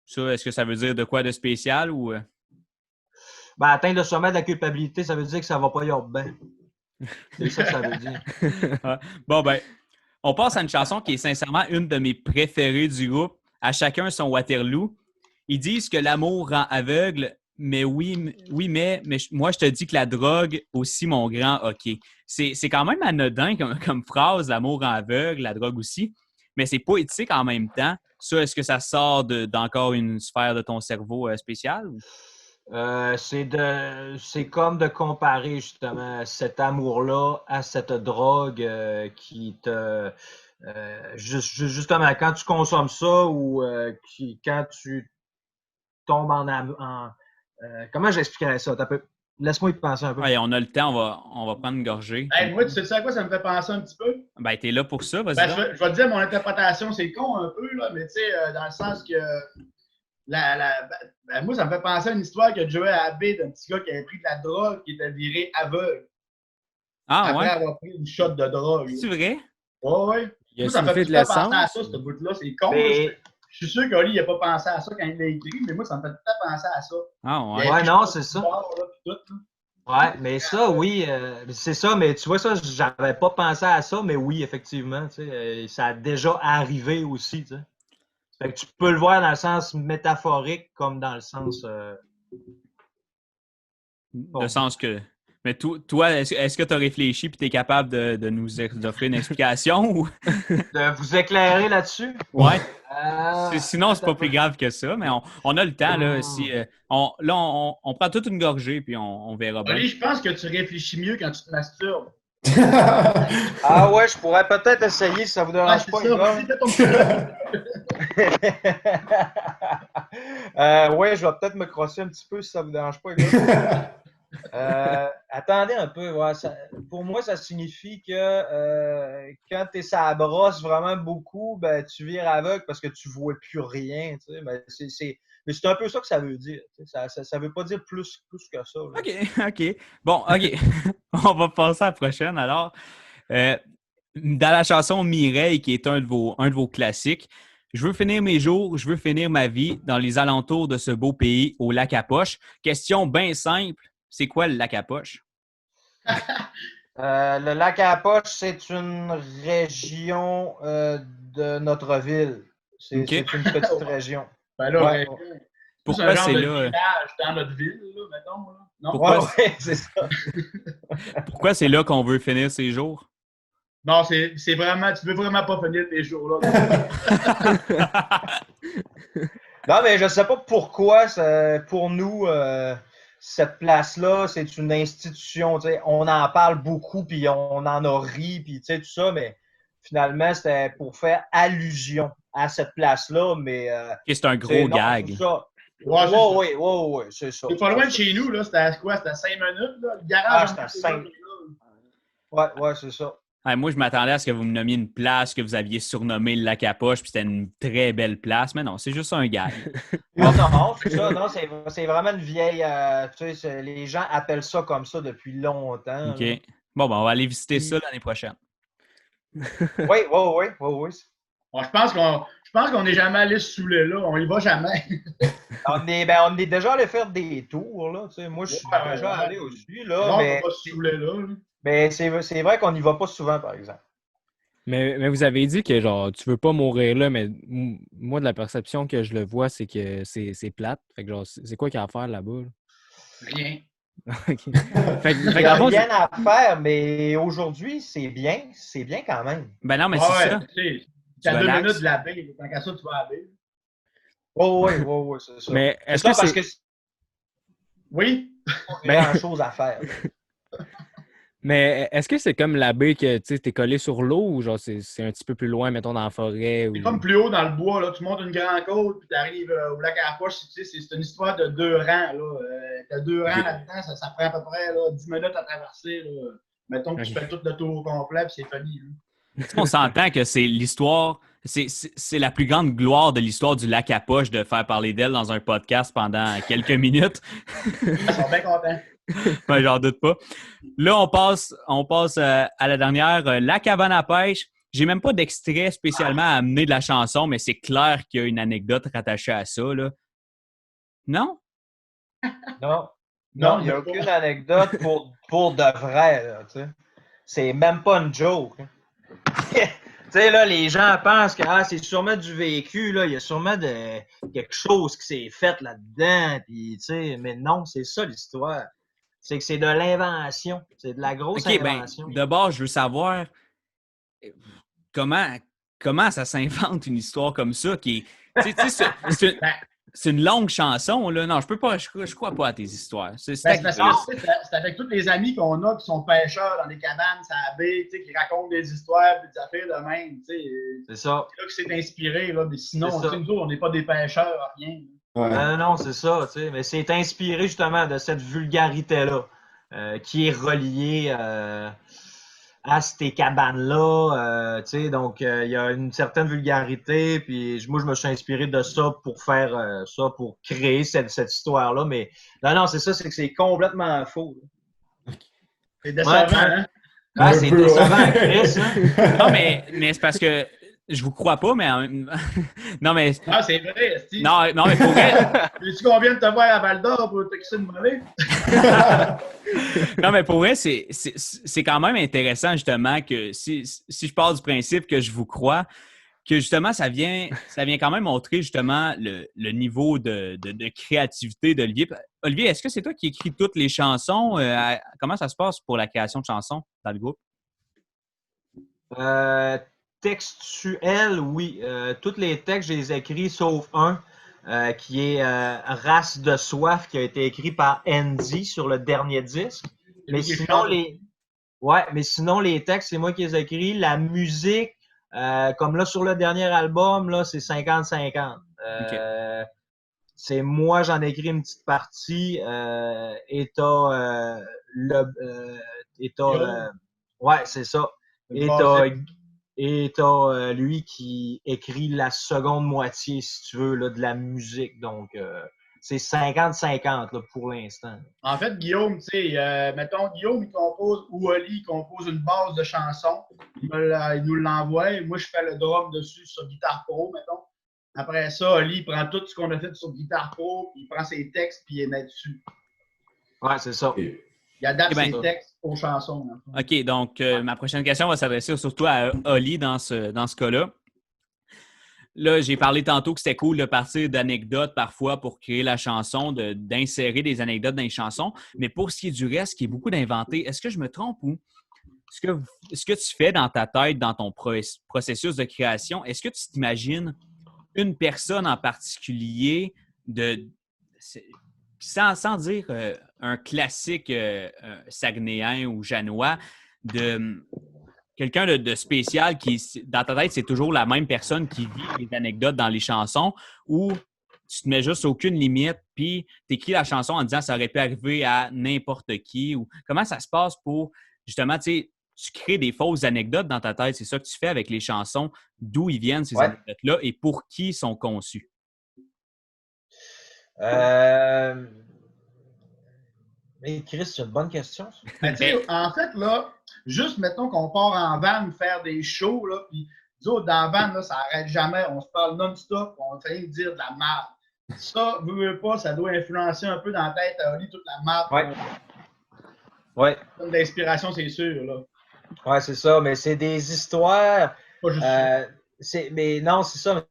Ça, est-ce que ça veut dire de quoi de spécial ou... Ben, atteindre le sommet de la culpabilité, ça veut dire que ça va pas y avoir bien. C'est ça que ça veut dire. Bon, ben, on passe à une chanson qui est sincèrement une de mes préférées du groupe. À chacun son Waterloo. Ils disent que l'amour rend aveugle, mais mais moi, je te dis que la drogue aussi, mon grand hockey. C'est quand même anodin comme phrase, l'amour rend aveugle, la drogue aussi, mais c'est poétique en même temps. Ça, est-ce que ça sort d'encore une sphère de ton cerveau spéciale? C'est comme de comparer justement cet amour-là à cette drogue qui te... justement, quand tu consommes ça ou quand tu tombes comment j'expliquerais ça? Laisse-moi y penser un peu. Ouais, on a le temps, on va prendre une gorgée. Hey, moi, tu sais à quoi ça me fait penser un petit peu? Ben, t'es là pour ça, vas-y. Ben, je vais te dire mon interprétation, c'est con un peu, là, mais tu sais, dans le sens que moi, ça me fait penser à une histoire que Joey Abbé d'un petit gars qui avait pris de la drogue, qui était viré aveugle. Après avoir pris une shot de drogue. C'est vrai? Ouais. Il a ça me fait de la penser à ça, ce bout-là. C'est con. Je suis sûr qu'Oli n'a pas pensé à ça quand il l'a écrit, mais moi, ça me fait tout à penser à ça. Ouais, non, c'est ça. Ouais, mais ça, oui, c'est ça, mais tu vois, ça, j'avais pas pensé à ça, mais oui, effectivement, tu sais, ça a déjà arrivé aussi, tu sais. Fait que tu peux le voir dans le sens métaphorique comme dans le sens... Le sens que... Mais toi, est-ce que tu as réfléchi et tu es capable de nous offrir une explication? Ou... De vous éclairer là-dessus? Ouais. Sinon, c'est pas plus grave que ça, mais on a le temps. Là, on prend toute une gorgée puis on verra bien. Oli, je pense que tu réfléchis mieux quand tu te masturbes. Ah ouais, je pourrais peut-être essayer si ça vous dérange pas. Ouais, je vais peut-être me crosser un petit peu si ça vous dérange pas. Attendez un peu. Ouais, pour moi, ça signifie que quand tu es sur la brosse vraiment beaucoup, ben, tu vires aveugle parce que tu ne vois plus rien. Tu sais, mais c'est un peu ça que ça veut dire. Tu sais, ça veut pas dire plus que ça. Là. OK. Bon, OK. On va passer à la prochaine. Alors, dans la chanson Mireille, qui est un de vos classiques, je veux finir mes jours, je veux finir ma vie dans les alentours de ce beau pays au lac à poche. Question bien simple. C'est quoi le lac à poche? Le lac à poche, c'est une région de notre ville. C'est une petite région. Ben là, pourquoi c'est là? Dans notre ville, là, mettons. Là. Non? Pourquoi c'est ça. Pourquoi c'est là qu'on veut finir ses jours? Non, c'est vraiment... Tu veux vraiment pas finir tes jours là. Non, mais je sais pas pourquoi, pour nous... cette place-là, c'est une institution. T'sais, on en parle beaucoup, puis on en a ri, puis tout ça, mais finalement, c'était pour faire allusion à cette place-là. Mais c'est un gros gag. Oui, c'est ça. C'est pas loin de chez nous, là. C'était quoi? C'était 5 minutes, là? Le garage, c'était 5. Ouais, c'est ça. Moi, je m'attendais à ce que vous me nommiez une place que vous aviez surnommée le lac à poche, puis c'était une très belle place, mais non, c'est juste un gag. Non, c'est ça. Non, c'est vraiment une vieille... les gens appellent ça comme ça depuis longtemps. OK. Là. Bon, ben, on va aller visiter ça l'année prochaine. Oui. Bon, je pense qu'on n'est jamais allé se saouler là. On y va jamais. on est déjà allé faire des tours, là. Moi, je suis déjà allé aussi, là. Non, mais on va se saouler là. Mais c'est vrai qu'on n'y va pas souvent, par exemple. Mais vous avez dit que genre tu veux pas mourir là, mais moi, de la perception que je le vois, c'est que c'est plate. Fait que genre, c'est quoi qu'il y a à faire là-bas? Rien. OK. Il n'y a rien à faire, mais aujourd'hui, c'est bien quand même. Ben non, mais Ah c'est ouais, ça. tu sais, Tu à 2 relaxes. minutes de la baie. Tant qu'à ça, tu vas à la baie. Oh, oui, c'est ça. Mais C'est est-ce ça que parce c'est. que c'est Oui. pas Ben- grand-chose à faire. Mais est-ce que c'est comme la baie que tu es collé sur l'eau ou genre c'est un petit peu plus loin, mettons, dans la forêt? C'est Ou... comme plus haut dans le bois, là. Tu montes une grande côte, puis tu arrives au lac à la poche. Tu sais, c'est une histoire de 2 rangs, là. Tu as 2 rangs là-dedans, ça prend à peu près là, 10 minutes à traverser, là. Mettons que tu fais tout le tour au complet, puis c'est fini, là. On s'entend que c'est l'histoire, c'est la plus grande gloire de l'histoire du lac à poche de faire parler d'elle dans un podcast pendant quelques minutes. Ils sont bien contents. Ouais, j'en doute pas. Là, on passe à la dernière, la cabane à pêche. J'ai même pas d'extrait spécialement à amener de la chanson, mais c'est clair qu'il y a une anecdote rattachée à ça, là. Non? Non, Non, il n'y a mais pas. aucune anecdote pour de vrai, là, tu sais. C'est même pas une joke. Tu sais, là, les gens pensent que c'est sûrement du vécu, là. Il y a sûrement quelque chose qui s'est fait là-dedans. Puis, tu sais, mais non, c'est ça l'histoire. C'est que c'est de l'invention. C'est de la grosse OK, ben, invention. d'abord, je veux savoir comment, comment ça s'invente une histoire comme ça qui est. Tu sais, c'est une longue chanson, là. Non, je peux pas, je crois pas à tes histoires. C'est Ben, c'est parce agressif. que c'est avec tous les amis qu'on a qui sont pêcheurs dans les cabanes, ça la baie, tu sais, qui racontent des histoires, puis des affaires de même, tu sais. C'est ça. C'est là que c'est inspiré, là. Mais sinon, C'est ça. tu sais, nous autres, on n'est pas des pêcheurs, rien. Ouais. Non, c'est ça, tu sais. Mais c'est inspiré justement de cette vulgarité-là qui est reliée à ces cabanes-là. Tu sais, donc, il y a une certaine vulgarité. Puis moi, je me suis inspiré de ça pour faire ça, pour créer cette histoire-là. Mais non, c'est ça, c'est que c'est complètement faux. C'est décevant, hein? Ah, c'est décevant, Chris. Hein? Non, mais c'est parce que je vous crois pas, mais non, mais. Ah, c'est vrai, Steve. Non, mais pour vrai. Veux-tu qu'on vienne te voir à Val d'Or pour te une volée? Non, mais pour vrai, c'est quand même intéressant, justement, que si je pars du principe que je vous crois, que justement, ça vient quand même montrer justement le niveau de créativité d'Olivier. Olivier, est-ce que c'est toi qui écris toutes les chansons? Comment ça se passe pour la création de chansons dans le groupe? Textuel, oui. Tous les textes, je les écris sauf un qui est Race de soif, qui a été écrit par Andy sur le dernier disque. Mais sinon, les textes, c'est moi qui les écris. La musique, comme là sur le dernier album, là, c'est 50-50. Okay. C'est moi, j'en ai écrit une petite partie. Ouais, c'est ça. Et t'as lui qui écrit la seconde moitié, si tu veux, là, de la musique. Donc, c'est 50-50 là, pour l'instant. En fait, Guillaume, tu sais, mettons, Guillaume, il compose, ou Oli, il compose une base de chanson. Il nous l'envoie. Moi, je fais le drum dessus sur Guitare Pro, mettons. Après ça, Oli, il prend tout ce qu'on a fait sur Guitare Pro, puis il prend ses textes, puis il les met dessus. Ouais, c'est ça. Il adapte ses textes aux chansons. OK, donc ma prochaine question va s'adresser surtout à Oli dans ce cas-là. Là, j'ai parlé tantôt que c'était cool de partir d'anecdotes parfois pour créer la chanson, d'insérer des anecdotes dans les chansons. Mais pour ce qui est du reste, qui est beaucoup d'inventer, est-ce que je me trompe ou ce que tu fais dans ta tête, dans ton processus de création, est-ce que tu t'imagines une personne en particulier sans dire un classique saguenéen ou janois, de quelqu'un de spécial qui, dans ta tête, c'est toujours la même personne qui vit les anecdotes dans les chansons, ou tu te mets juste aucune limite, puis tu écris la chanson en disant ça aurait pu arriver à n'importe qui, ou comment ça se passe pour, justement, tu crées des fausses anecdotes dans ta tête, c'est ça que tu fais avec les chansons, d'où ils viennent ces anecdotes-là et pour qui ils sont conçus? Mais Chris, c'est une bonne question. Ben, en fait, là, juste mettons qu'on part en van faire des shows, là, puis nous autres, dans la van, là, ça n'arrête jamais. On se parle non-stop, on fait dire de la merde. Ça, veux pas, ça doit influencer un peu dans la tête à Oli toute la merde. Ouais. Comme d'inspiration, c'est sûr, là. Ouais, c'est ça, mais c'est des histoires. Pas juste mais non, c'est ça.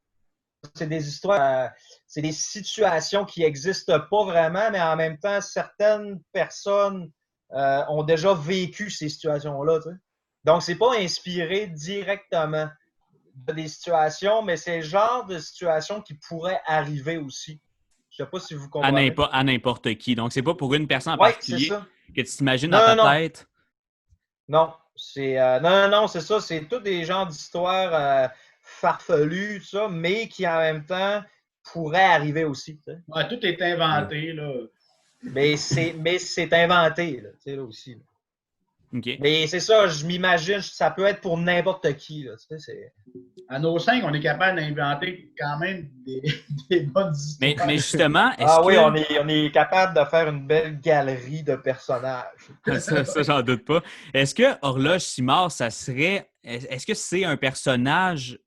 c'est des histoires, c'est des situations qui n'existent pas vraiment, mais en même temps, certaines personnes ont déjà vécu ces situations-là. Tu sais. Donc, c'est pas inspiré directement de des situations, mais c'est le genre de situation qui pourrait arriver aussi. Je sais pas si vous comprenez. À n'importe qui. Donc, c'est pas pour une personne en Oui, c'est particulier ça. que tu t'imagines dans Non, ta non, tête. non. C'est non, c'est ça. C'est tous des genres d'histoires farfelues, tout ça, mais qui en même temps pourraient arriver aussi. Tu sais. Ouais, tout est inventé, là. Mais c'est inventé, là, tu sais, là aussi. Là. OK. Mais c'est ça, je m'imagine, ça peut être pour n'importe qui. Là, tu sais, À nos 5, on est capable d'inventer quand même des bonnes histoires. Mais justement, est-ce ah oui, que... on est capable de faire une belle galerie de personnages. Ça, j'en doute pas. Est-ce que Horloge Simard, ça serait... Est-ce que c'est un personnage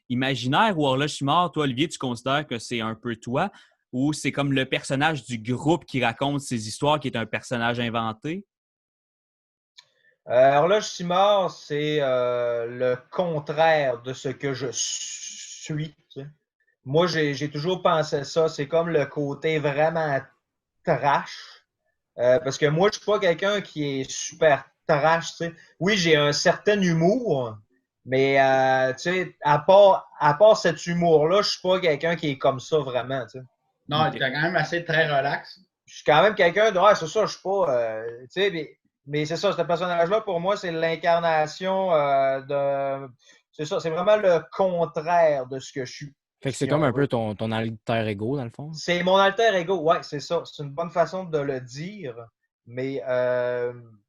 imaginaire ou Horloge Simard, toi, Olivier, tu considères que c'est un peu toi ou c'est comme le personnage du groupe qui raconte ces histoires qui est un personnage inventé? Horloge Simard, c'est le contraire de ce que je suis. Tu sais. Moi, j'ai toujours pensé ça. C'est comme le côté vraiment trash. Parce que moi, je suis pas quelqu'un qui est super trash. Tu sais. Oui, j'ai un certain humour, mais tu sais, à part cet humour-là, je suis pas quelqu'un qui est comme ça vraiment. Tu sais. Non, Ok. t'es quand même assez très relax. Je suis quand même quelqu'un de ouais, c'est ça, je suis pas. Tu sais, mais c'est ça, ce personnage-là, pour moi, c'est l'incarnation de. C'est ça, c'est vraiment le contraire de ce que je suis. Fait que c'est Si comme on un veut. peu ton alter ego, dans le fond. C'est mon alter ego, ouais, c'est ça. C'est une bonne façon de le dire. Mais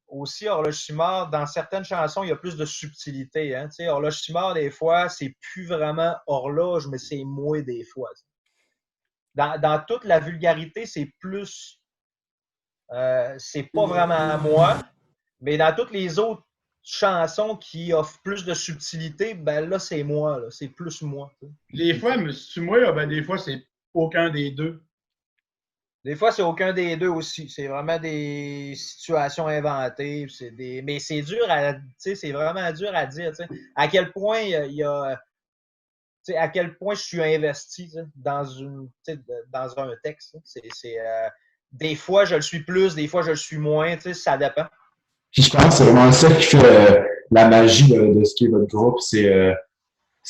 aussi, Horloge Simard, dans certaines chansons, il y a plus de subtilité. Hein? Tu sais, Horloge Simard, des fois, c'est plus vraiment horloge, mais c'est moi des fois. Dans toute la vulgarité, c'est plus. C'est pas vraiment moi, mais dans toutes les autres chansons qui offrent plus de subtilité, ben là, c'est moi, là. C'est plus moi. Tu sais. Des fois, mais si tu moi, ben des fois, c'est aucun des deux. Des fois, c'est aucun des deux aussi. C'est vraiment des situations inventées. Mais c'est dur à, tu sais, c'est vraiment dur à dire. Tu sais. À quel point il y a, tu sais, à quel point je suis investi tu sais, dans un texte. Des fois, je le suis plus, des fois, je le suis moins. Tu sais, ça dépend. Puis je pense que c'est vraiment ça qui fait la magie de ce qui est votre groupe, c'est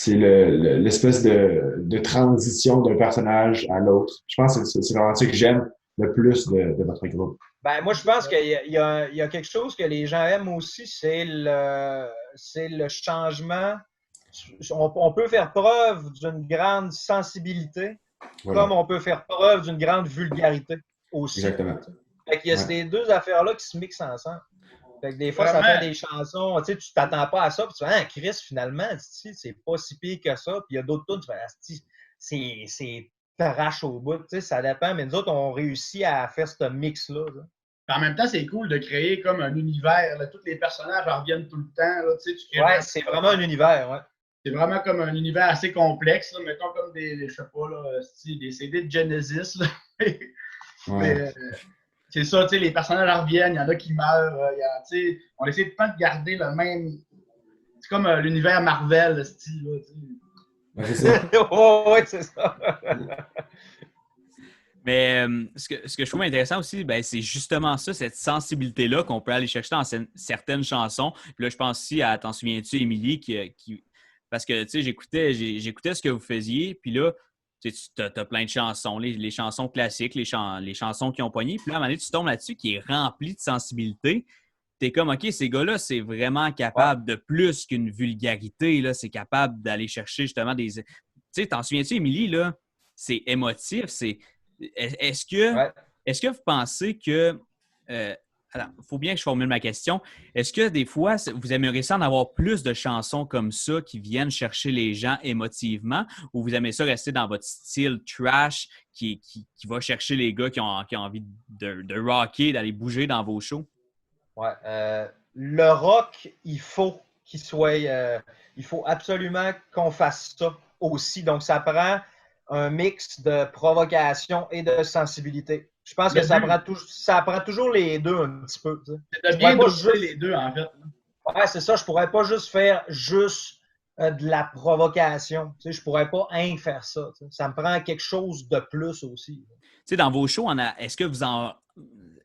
l'espèce de transition d'un personnage à l'autre. Je pense que c'est vraiment ça que j'aime le plus de votre groupe. Ben, moi, je pense qu'il y a quelque chose que les gens aiment aussi, c'est le changement. On peut faire preuve d'une grande sensibilité, Voilà, comme on peut faire preuve d'une grande vulgarité aussi. exactement. Fait qu'il y a Ouais. ces deux affaires-là qui se mixent ensemble. Fait que des fois, ça Vraiment. fait des chansons, tu sais, tu t'attends pas à ça, puis tu fais, ah, Chris, finalement, c'est pas si pire que ça. Puis il y a d'autres tunes, tu fais, ah, c'est trash au bout, tu sais, ça dépend. Mais nous autres, on réussit à faire ce mix-là. Là. En même temps, c'est cool de créer comme un univers. Là. Tous les personnages en reviennent tout le temps. Là. Tu sais, tu crées Ouais, c'est vraiment un univers, ouais. C'est vraiment comme un univers assez complexe. Là. Mettons comme des je sais pas, là, des CD de Genesis. Là. Ouais. Mais, c'est ça, tu sais, les personnages en reviennent, il y en a qui meurent. Tu sais, on essaie pas de garder le même. C'est comme l'univers Marvel, le style. Là, tu sais. Ouais, c'est ça. Oh, ouais, c'est ça. Mais ce que je trouve intéressant aussi, ben, c'est justement ça, cette sensibilité-là qu'on peut aller chercher dans certaines chansons. Puis là, je pense aussi à T'en souviens-tu, Émilie, parce que tu sais, j'écoutais ce que vous faisiez, puis là, tu as plein de chansons, les chansons classiques, les chansons qui ont pogné. Puis là, à un moment donné, tu tombes là-dessus qui est rempli de sensibilité. Tu es comme, OK, ces gars-là, c'est vraiment capable de plus qu'une vulgarité. Là, c'est capable d'aller chercher justement des. Tu sais, t'en souviens-tu, Émilie, là, c'est émotif. Est-ce que, Ouais. est-ce que vous pensez que. Alors, il faut bien que je formule ma question. Est-ce que des fois, vous aimeriez ça en avoir plus de chansons comme ça qui viennent chercher les gens émotivement ou vous aimez ça rester dans votre style trash qui va chercher les gars qui ont envie de rocker, d'aller bouger dans vos shows? Ouais. Le rock, il faut qu'il soit. Il faut absolument qu'on fasse ça aussi. Donc, ça prend un mix de provocation et de sensibilité. Je pense que ça prend toujours les deux un petit peu. Tu sais. C'est de bien doser les deux, en fait. Ouais, c'est ça. Je pourrais pas juste faire juste de la provocation. Tu sais, je pourrais pas faire ça. Tu sais. Ça me prend quelque chose de plus aussi. Tu sais, dans vos shows, est-ce que vous en.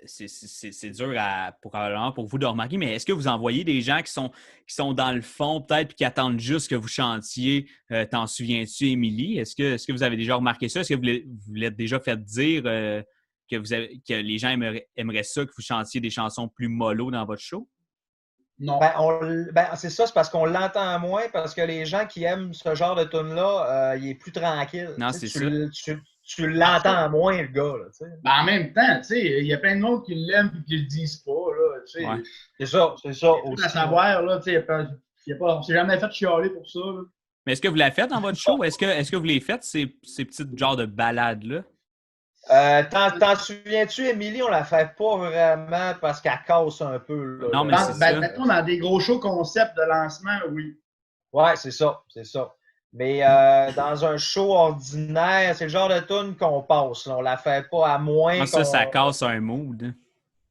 C'est dur probablement pour vous de remarquer, mais est-ce que vous envoyez des gens qui sont dans le fond, peut-être, puis qui attendent juste que vous chantiez T'en souviens-tu, Émilie? Est-ce que vous avez déjà remarqué ça? Est-ce que vous l'êtes déjà fait dire que les gens aimeraient ça, que vous chantiez des chansons plus mollo dans votre show? Non. C'est ça, c'est parce qu'on l'entend moins, parce que les gens qui aiment ce genre de tune-là, il est plus tranquille. Non, tu sais, c'est ça. Tu l'entends moins, le gars. Là, tu sais. En même temps, tu sais, il y a plein de monde qui l'aiment et qui le disent pas. Là, tu sais. Ouais. C'est ça Il y a tout aussi. à savoir, là, tu sais, on s'est jamais fait chialer pour ça. Là. Mais est-ce que vous l'avez fait dans votre show? Est-ce que vous les faites, ces petites genres de balades-là? T'en souviens-tu, Émilie, on la fait pas vraiment parce qu'elle casse un peu. Là, Non, mais c'est ça. Mettons, dans des gros shows concept de lancement, oui. Ouais, c'est ça. Mais dans un show ordinaire, c'est le genre de tune qu'on passe. Là. On la fait pas à moins Ça, ça casse un mood.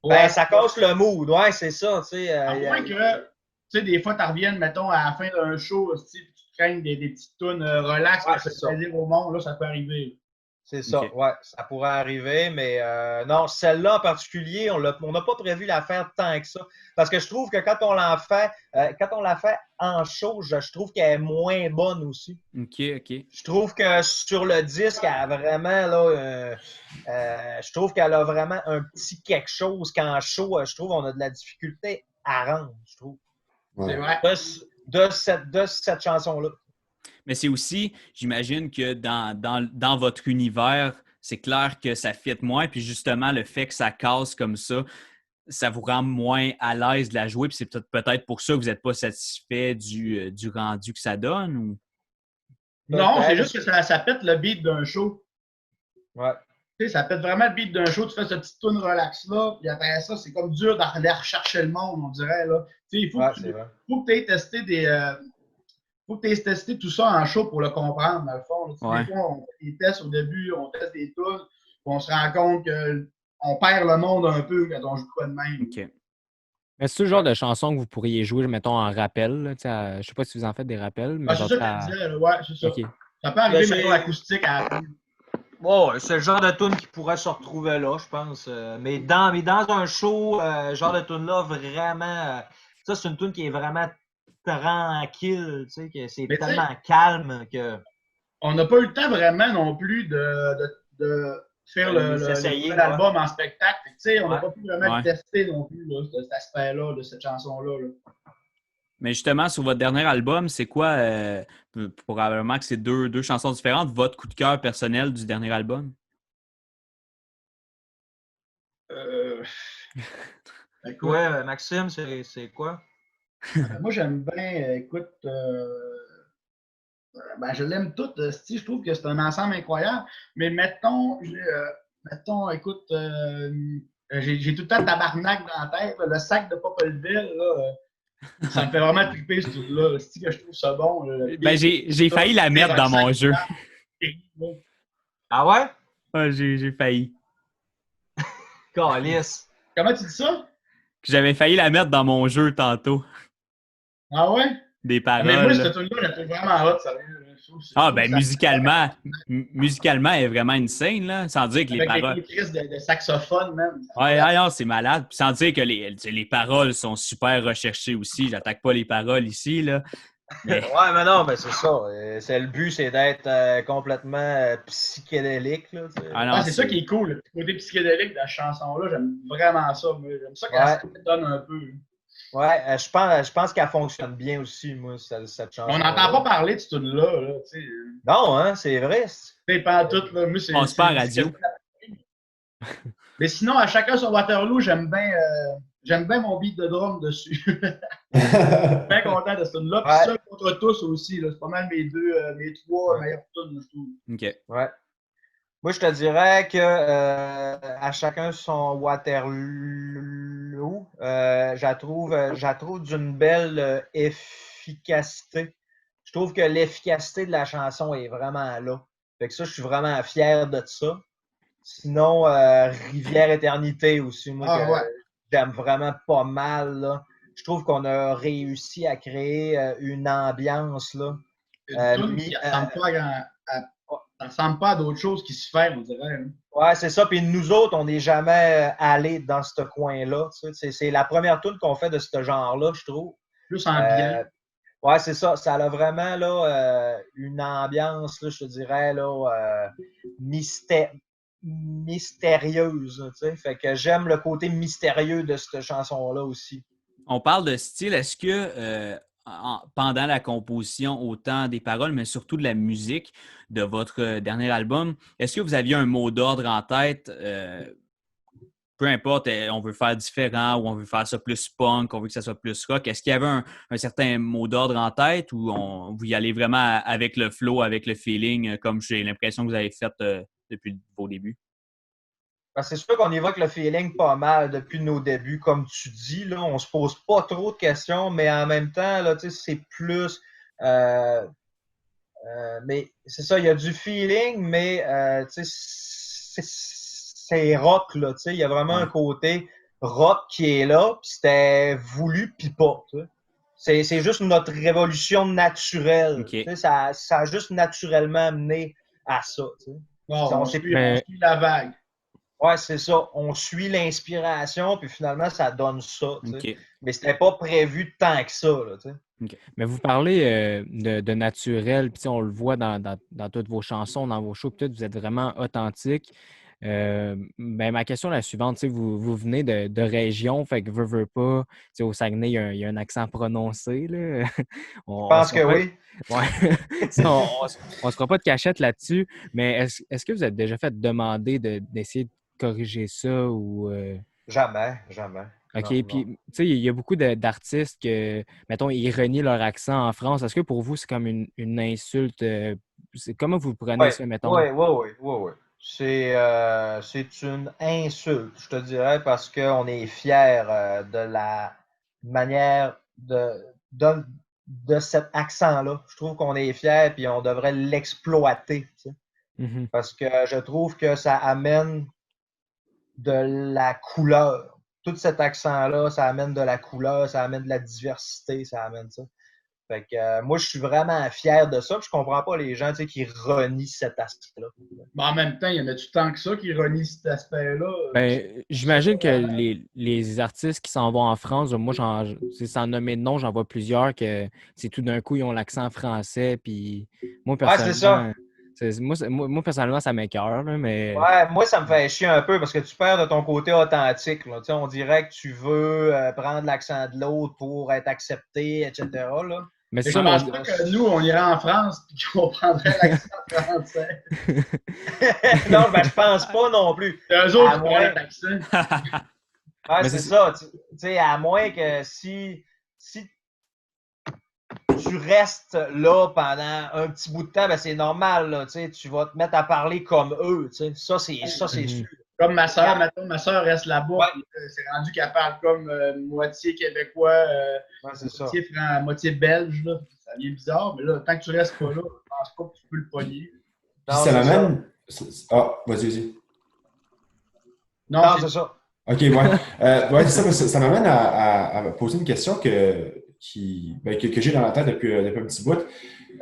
Ben, ça casse le mood. Ouais, c'est ça. À moins que, tu sais, des fois, tu reviennes, mettons, à la fin d'un show, puis tu craignes des petites tunes relax, Ouais, ça fait plaisir au monde, là, ça peut arriver. C'est ça, Okay. ouais, ça pourrait arriver, mais non, celle-là en particulier, on n'a pas prévu la faire tant que ça. Parce que je trouve que quand on l'a fait en show, je trouve qu'elle est moins bonne aussi. OK. Je trouve que sur le disque, elle a vraiment là, je trouve qu'elle a vraiment un petit quelque chose qu'en show, je trouve qu'on a de la difficulté à rendre, je trouve. Ouais. C'est vrai. De cette chanson-là. Mais c'est aussi, j'imagine que dans votre univers, c'est clair que ça fit moins. Puis justement, le fait que ça casse comme ça vous rend moins à l'aise de la jouer. Puis c'est peut-être pour ça que vous n'êtes pas satisfait du rendu que ça donne? Ou... Non, c'est juste que ça pète le beat d'un show. Ouais. Tu sais, ça pète vraiment le beat d'un show. Tu fais ce petit tune relax-là, puis après ça, c'est comme dur d'aller rechercher le monde, on dirait. Là. Tu sais, il faut que tu aies testé faut que tu aies testé tout ça en show pour le comprendre, dans le fond. Ouais. Des fois, on fait des tests au début, on teste des tunes, puis on se rend compte qu'on perd le monde un peu quand on joue pas de même. OK. Mais c'est le genre de chanson que vous pourriez jouer, mettons, en rappel. Là, je ne sais pas si vous en faites des rappels. Mais C'est ça que je disais, ouais, c'est ça. Okay. Ça peut arriver, mettons, l'acoustique à la fin. Ouais, c'est le genre de tune qui pourrait se retrouver là, je pense. Mais dans un show, genre de tune-là, vraiment, ça, c'est une tune qui est vraiment tranquille, tu sais, que c'est tellement calme que... On n'a pas eu le temps vraiment non plus de faire l'album en spectacle. Tu sais, on n'a pas pu vraiment tester non plus là, cet aspect-là, de cette chanson-là. Là. Mais justement, sur votre dernier album, c'est quoi, probablement que c'est deux chansons différentes, votre coup de cœur personnel du dernier album? Écoute, ouais, Maxime, c'est quoi? Moi, j'aime bien, écoute, je l'aime toute. Je trouve que c'est un ensemble incroyable. Mais mettons, écoute, j'ai tout le temps tabarnak dans la tête. Là, le sac de Popolville, là, ça me fait vraiment triper ce truc-là. C'est que je trouve ça bon. J'ai failli la mettre dans mon jeu. Ah ouais? Ouais, j'ai failli. Calice. Comment tu dis ça? J'avais failli la mettre dans mon jeu tantôt. Ah ouais? Des paroles. Mais moi, cette tune-là, je la trouve vraiment hot, sérieux. Musicalement, elle est vraiment une scène, là, sans dire que les paroles... Avec les crises de saxophone, même. Ouais, c'est malade. Puis sans dire que les paroles sont super recherchées aussi. J'attaque pas les paroles ici, là. Mais... Ouais, mais non, mais c'est ça. Le but, c'est d'être complètement psychédélique. Là, c'est ça qui est cool. Le côté psychédélique de la chanson-là, j'aime vraiment ça. J'aime ça quand ça donne un peu. Ouais, je pense qu'elle fonctionne bien aussi, moi, cette chanson. On n'entend pas parler de ce tune-là. Là, non, hein, c'est vrai. C'est pas tout. Là. Moi, on se pas à radio. Mais sinon, à chacun sur Waterloo, j'aime bien mon beat de drum dessus. Je suis bien content de ce tune-là. Puis ça contre tous aussi. C'est pas mal mes trois meilleures tunes, je trouve. OK. Ouais. Moi, je te dirais que à chacun son Waterloo, je trouve d'une belle efficacité. Je trouve que l'efficacité de la chanson est vraiment là. Fait que ça, je suis vraiment fier de ça. Sinon, Rivière Éternité aussi, moi, j'aime vraiment pas mal. Là. je trouve qu'on a réussi à créer une ambiance, là. Une tune qui ça ressemble pas à d'autres choses qui se font, on dirait. Hein. Ouais, c'est ça. Puis nous autres, on n'est jamais allés dans ce coin-là. Tu sais. C'est la première tune qu'on fait de ce genre-là, je trouve. Plus ambiant. Ouais, c'est ça. Ça a vraiment là, une ambiance, là, je te dirais, là, mystérieuse. Tu sais. Fait que j'aime le côté mystérieux de cette chanson-là aussi. On parle de style. Est-ce que pendant la composition, autant des paroles, mais surtout de la musique de votre dernier album, est-ce que vous aviez un mot d'ordre en tête? Peu importe, on veut faire différent ou on veut faire ça plus punk, on veut que ça soit plus rock. Est-ce qu'il y avait un certain mot d'ordre en tête ou vous y allez vraiment avec le flow, avec le feeling, comme j'ai l'impression que vous avez fait depuis vos débuts? Ben, c'est sûr qu'on évoque le feeling pas mal depuis nos débuts, comme tu dis. Là, on se pose pas trop de questions, mais en même temps, là, c'est plus. Mais c'est ça, il y a du feeling, mais c'est rock, là. Il y a vraiment un côté rock qui est là, puis c'était voulu, puis pas. C'est juste notre révolution naturelle. Okay. Ça a juste naturellement amené à ça. Bon, on suit la vague. Ouais, c'est ça. On suit l'inspiration, puis finalement, ça donne ça. Okay. Mais c'était pas prévu tant que ça. Là, okay. Mais vous parlez de naturel, puis on le voit dans toutes vos chansons, dans vos shows, puis vous êtes vraiment authentique. Ben, ma question est la suivante. Vous venez de région, fait que veut pas. Au Saguenay, il y a un accent prononcé. Là. Je pense que oui. Ouais. on ne se fera pas de cachette là-dessus, mais est-ce que vous êtes déjà fait demander d'essayer de corriger ça ou Jamais. OK, puis tu sais, il y a beaucoup d'artistes que, mettons, ils renient leur accent en France. Est-ce que pour vous, c'est comme une insulte? Comment vous prenez ça, mettons? Oui. C'est une insulte, je te dirais, parce qu'on est fiers de la manière de cet accent-là. Je trouve qu'on est fiers et on devrait l'exploiter. Tu sais. Mm-hmm. Parce que je trouve que ça amène de la couleur. Tout cet accent-là, ça amène de la couleur, ça amène de la diversité, ça amène ça. Fait que moi, je suis vraiment fier de ça. Je comprends pas les gens qui renient cet aspect-là. Mais en même temps, il y en a du temps que ça qui renient cet aspect-là. Ben, j'imagine que les artistes qui s'en vont en France, moi, sans nommer de nom, j'en vois plusieurs que c'est tout d'un coup, ils ont l'accent français. Puis moi, personnellement, moi, personnellement, ça m'écoeure. Mais... Ouais, moi, ça me fait chier un peu parce que tu perds de ton côté authentique. Là. On dirait que tu veux prendre l'accent de l'autre pour être accepté, etc. Là. Mais je pense pas que nous, on irait en France et qu'on prendrait l'accent français. Non, ben, je pense pas non plus. C'est eux autres qui prennent l'accent. Ouais, c'est ça. À moins que si tu restes là pendant un petit bout de temps, ben c'est normal. Là, tu vas te mettre à parler comme eux. Ça, c'est sûr. Comme ma soeur, maintenant, ma soeur reste là-bas. C'est rendu qu'elle parle comme moitié québécois, moitié belge. Là. Ça devient bizarre, mais là, tant que tu restes pas là, je pense pas que tu peux le pogner. Ça m'amène. Vas-y. Non, c'est ça. OK, ouais. Ça m'amène à poser une question que j'ai dans la tête depuis un petit bout.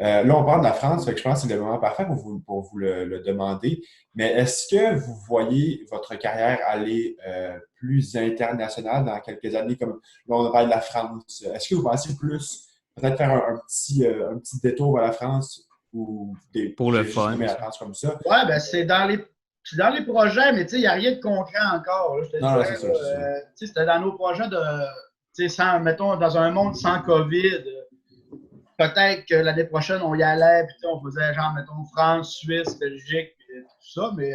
Là, on parle de la France, fait que je pense que c'est le moment parfait pour vous le demander. Mais est-ce que vous voyez votre carrière aller plus internationale dans quelques années, comme là, on parle de la France? Est-ce que vous pensez plus peut-être faire un petit détour vers la France ou pour le fun? La France comme ça? Ouais, ben c'est dans les projets, mais il n'y a rien de concret encore. Là, c'est ça. C'était dans nos projets de, mettons, dans un monde sans COVID. Peut-être que l'année prochaine, on y allait, puis on faisait genre, mettons, France, Suisse, Belgique, puis tout ça, mais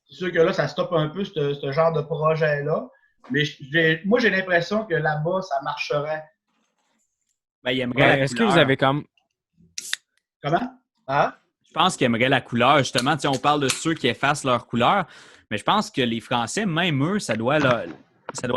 c'est sûr que là, ça stoppe un peu ce genre de projet-là. Mais moi, j'ai l'impression que là-bas, ça marcherait. Ben, il aimerait est-ce que vous avez comme... Comment? Hein? Je pense qu'ils aimeraient la couleur, justement. On parle de ceux qui effacent leur couleur, mais je pense que les Français, même eux, ça doit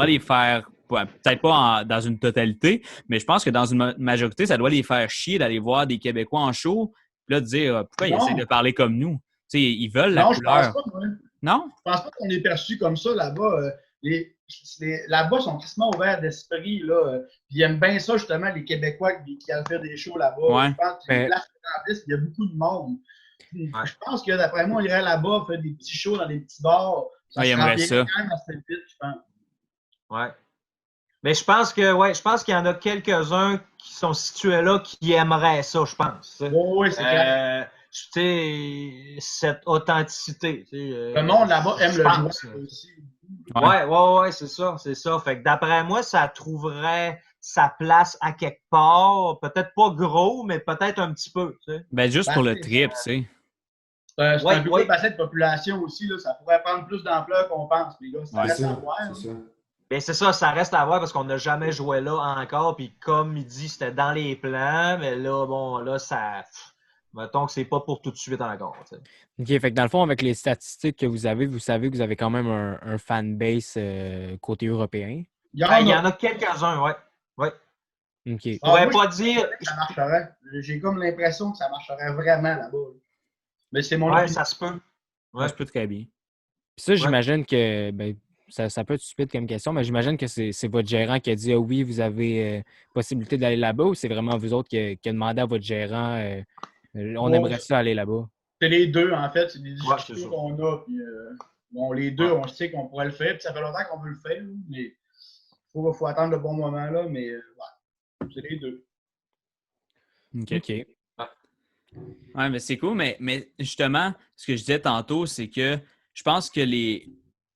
les faire... Peut-être pas dans une totalité, mais je pense que dans une majorité, ça doit les faire chier d'aller voir des Québécois en show et de dire pourquoi ils essaient de parler comme nous. Ils veulent la couleur. Je pense pas, moi. Non? Je pense pas qu'on est perçu comme ça là-bas. Là-bas, ils sont tristement ouverts d'esprit. Là. Puis ils aiment bien ça, justement, les Québécois qui allaient faire des shows là-bas. Ouais. Je pense que les places sont remplies, il y a beaucoup de monde. Ouais. Je pense que d'après moi, on irait là-bas faire des petits shows dans des petits bars. Ah, il aimerait ça. Quand même assez vite, je pense. Ouais. Mais je pense qu'il y en a quelques-uns qui sont situés là qui aimeraient ça, je pense. Oui, c'est clair. Tu sais, cette authenticité. Le monde là-bas aime le joueur aussi. Ouais, c'est ça. Fait que d'après moi, ça trouverait sa place à quelque part. Peut-être pas gros, mais peut-être un petit peu. Tu sais. Ben, juste pour le trip, tu sais. C'est un plus gros bassin de population aussi. Là. Ça pourrait prendre plus d'ampleur qu'on pense, les gars. Ça reste à voir. Ben c'est ça reste à voir parce qu'on n'a jamais joué là encore. Puis comme il dit, c'était dans les plans, mais là, bon, là, ça. Mettons que c'est pas pour tout de suite encore. Tu sais. OK, fait que dans le fond, avec les statistiques que vous avez, vous savez que vous avez quand même un fanbase côté européen. Il y en a quelques-uns, ouais. OK. Je pourrais pas dire. Ça marcherait. J'ai comme l'impression que ça marcherait vraiment là-bas. Mais c'est mon Ouais, ça se peut. Ouais, ça se peut très bien. Puis ça, j'imagine que. Ben, ça peut être stupide comme question, mais j'imagine que c'est votre gérant qui a dit oui, vous avez possibilité d'aller là-bas ou c'est vraiment vous autres qui a demandé à votre gérant on aimerait ça aller là-bas? C'est les deux, en fait. C'est des discussions qu'on a. Puis, les deux, on sait qu'on pourrait le faire. Puis ça fait longtemps qu'on veut le faire. Mais il faut attendre le bon moment. Là, mais c'est les deux. OK. Ouais, mais c'est cool. Mais justement, ce que je disais tantôt, c'est que je pense que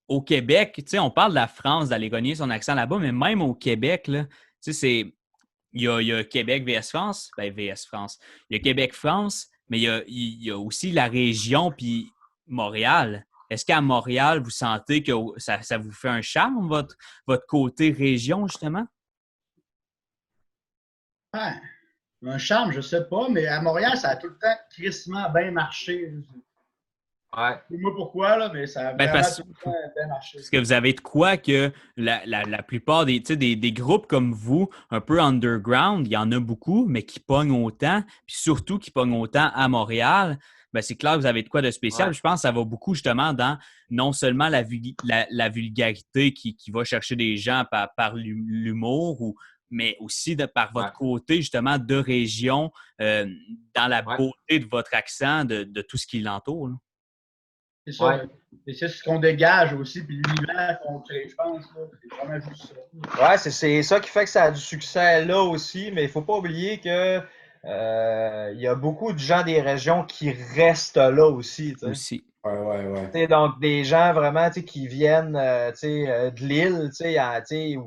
au Québec, tu sais, on parle de la France, d'aller gagner son accent là-bas, mais même au Québec, là, tu sais, il y a Québec vs France, vs France. Il y a Québec-France, mais il y a aussi la région puis Montréal. Est-ce qu'à Montréal, vous sentez que ça vous fait un charme, votre côté région, justement? Ouais. Un charme, je sais pas, mais à Montréal, ça a tout le temps crissement bien marché. Ouais. Moi, pourquoi, là, mais ça a vraiment tout le temps bien marché. Parce que vous avez de quoi que la plupart des groupes comme vous, un peu underground, il y en a beaucoup, mais qui pognent autant, puis surtout qui pognent autant à Montréal, ben c'est clair que vous avez de quoi de spécial. Ouais. Je pense que ça va beaucoup justement dans non seulement la vulgarité qui va chercher des gens par l'humour, mais aussi par votre côté justement de région, dans la beauté de votre accent, de tout ce qui l'entoure. Là. C'est ça. Et c'est ce qu'on dégage aussi, puis l'univers qu'on crée, je pense. Là. C'est vraiment juste ça. Ouais, c'est ça qui fait que ça a du succès là aussi, mais il ne faut pas oublier que il y a beaucoup de gens des régions qui restent là aussi. T'sais. Aussi. Ouais. Donc, des gens vraiment qui viennent de l'île,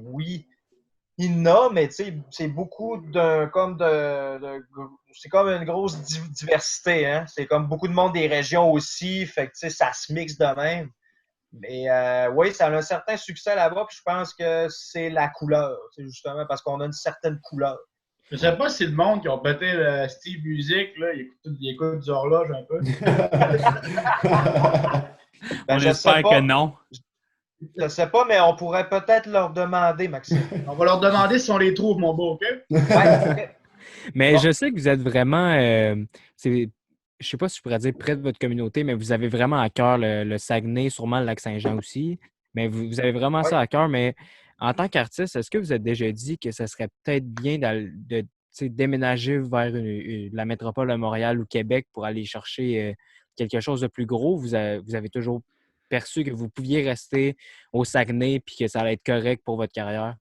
oui, il y en a, mais c'est beaucoup c'est comme une grosse diversité. Hein? C'est comme beaucoup de monde des régions aussi, fait que ça se mixe de même. Mais oui, ça a un certain succès là-bas, puis je pense que c'est la couleur, justement, parce qu'on a une certaine couleur. Je sais pas si le monde qui ont pété le Steve Music, là, il écoute du horloge un peu. On espère que non. Je sais pas, mais on pourrait peut-être leur demander, Maxime. On va leur demander si on les trouve, mon beau, OK? Ouais. Mais je sais que vous êtes vraiment, je sais pas si je pourrais dire près de votre communauté, mais vous avez vraiment à cœur le Saguenay, sûrement le Lac-Saint-Jean aussi. Mais vous avez vraiment ça à cœur. Mais en tant qu'artiste, est-ce que vous avez déjà dit que ça serait peut-être bien de déménager vers la métropole de Montréal ou Québec pour aller chercher quelque chose de plus gros? Vous avez toujours perçu que vous pouviez rester au Saguenay puis que ça allait être correct pour votre carrière?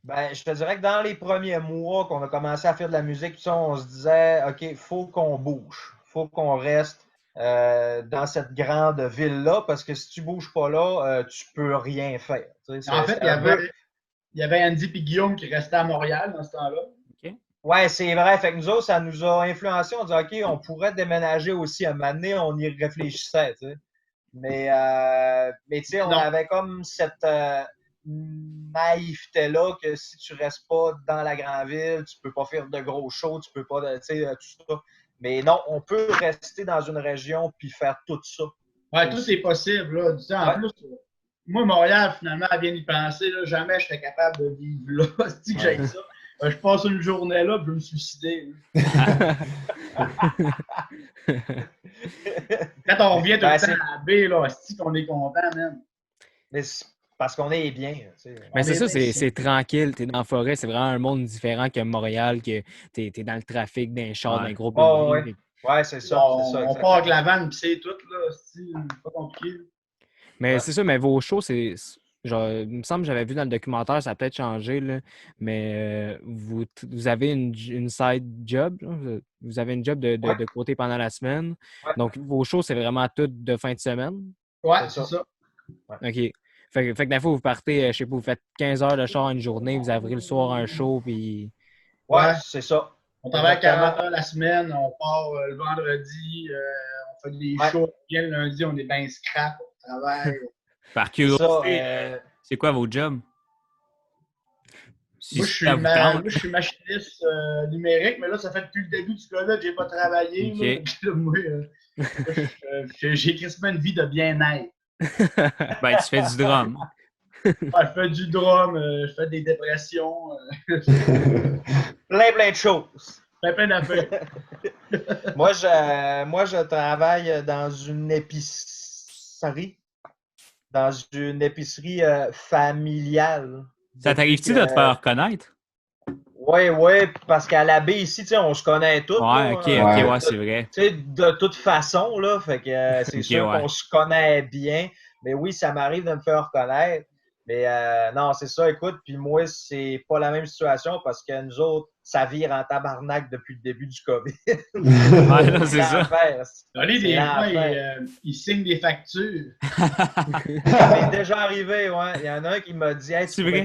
Ben, je te dirais que dans les premiers mois qu'on a commencé à faire de la musique, on se disait, OK, il faut qu'on bouge. Il faut qu'on reste dans cette grande ville-là, parce que si tu ne bouges pas là, tu ne peux rien faire. En fait, il y avait Andy et Guillaume qui restaient à Montréal dans ce temps-là. Okay. Oui, c'est vrai. Fait que nous autres, ça nous a influencé. On dit, OK, on pourrait déménager aussi. À un moment donné, on y réfléchissait. T'sais. Mais tu sais, on avait comme cette naïveté-là que si tu restes pas dans la grande ville, tu peux pas faire de gros shows, tu peux pas, tu sais, tout ça. Mais non, on peut rester dans une région puis faire tout ça. Ouais, tout est possible, là. Tu sais, en plus, moi, Montréal, finalement, à bien y penser, là, jamais je serais capable de vivre là. C'est que j'ai ça. Je passe une journée là, puis je vais me suicider. Quand on revient tout le temps à la baie, là, c'est qu'on est content, même. Mais parce qu'on est bien. Mais c'est ça, c'est tranquille. Tu es dans la forêt, c'est vraiment un monde différent que Montréal, que tu es dans le trafic, d'un char, d'un gros building. Ouais, c'est ça. Bon, c'est ça on part avec la vanne, puis c'est tout, là. C'est pas compliqué. Mais c'est ça, mais vos shows, c'est. Genre, il me semble que j'avais vu dans le documentaire, ça a peut-être changé, là, mais vous avez une side job, là? Vous avez une job de côté pendant la semaine. Ouais. Donc, vos shows, c'est vraiment tout de fin de semaine? Ouais, c'est ça. Ouais. OK. Fait que d'un fois, vous partez, je sais pas, vous faites 15 heures de char une journée, vous avez le soir un show, puis... Ouais, c'est ça. On travaille 40 heures la semaine, on part le vendredi, on fait des shows. Bien le lundi, on est bien scrap, on travaille. Par curiosité, c'est quoi vos jobs? Moi, je suis machiniste numérique, mais là, ça fait depuis le début du COVID que je n'ai pas travaillé. Okay. Moi, j'ai quasiment une vie de bien-être. Ben, tu fais du drum. Ouais, je fais du drum, je fais des dépressions. plein de choses. Plein d'affaires. moi, je travaille dans une épicerie. Dans une épicerie familiale. Ça t'arrive-tu de te faire reconnaître? Oui, parce qu'à la baie ici, on se connaît tous. Ouais, ok, c'est vrai. De toute façon, là, fait que c'est sûr qu'on se connaît bien. Mais oui, ça m'arrive de me faire reconnaître. Mais non, c'est ça, écoute, puis moi, c'est pas la même situation parce que nous autres, ça vire en tabarnak depuis le début du COVID. Ouais, non, c'est ça. Allez, des fois, ils signent des factures. Ça m'est déjà arrivé, ouais. Il y en a un qui m'a dit, hey, c'est vrai?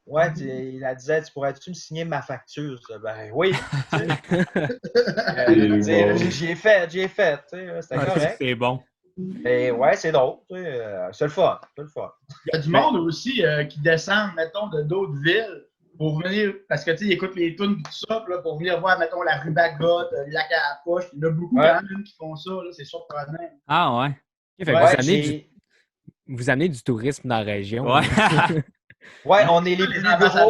Ouais, il a dit, tu pourrais-tu me signer ma facture? Ben oui. J'y ai fait, c'était correct. C'est bon. Et ouais, c'est drôle. C'est le fun. Il y a du monde aussi qui descend, mettons, de d'autres villes pour venir, parce que tu sais, ils écoutent les tunes et tout ça, là, pour venir voir, mettons, la rue Bagotte, le lac à la poche. Il y en a beaucoup quand même qui font ça, là, c'est surprenant. Ah ouais. Fait vous amenez du tourisme dans la région. Ouais. Ouais, on est les plus gros.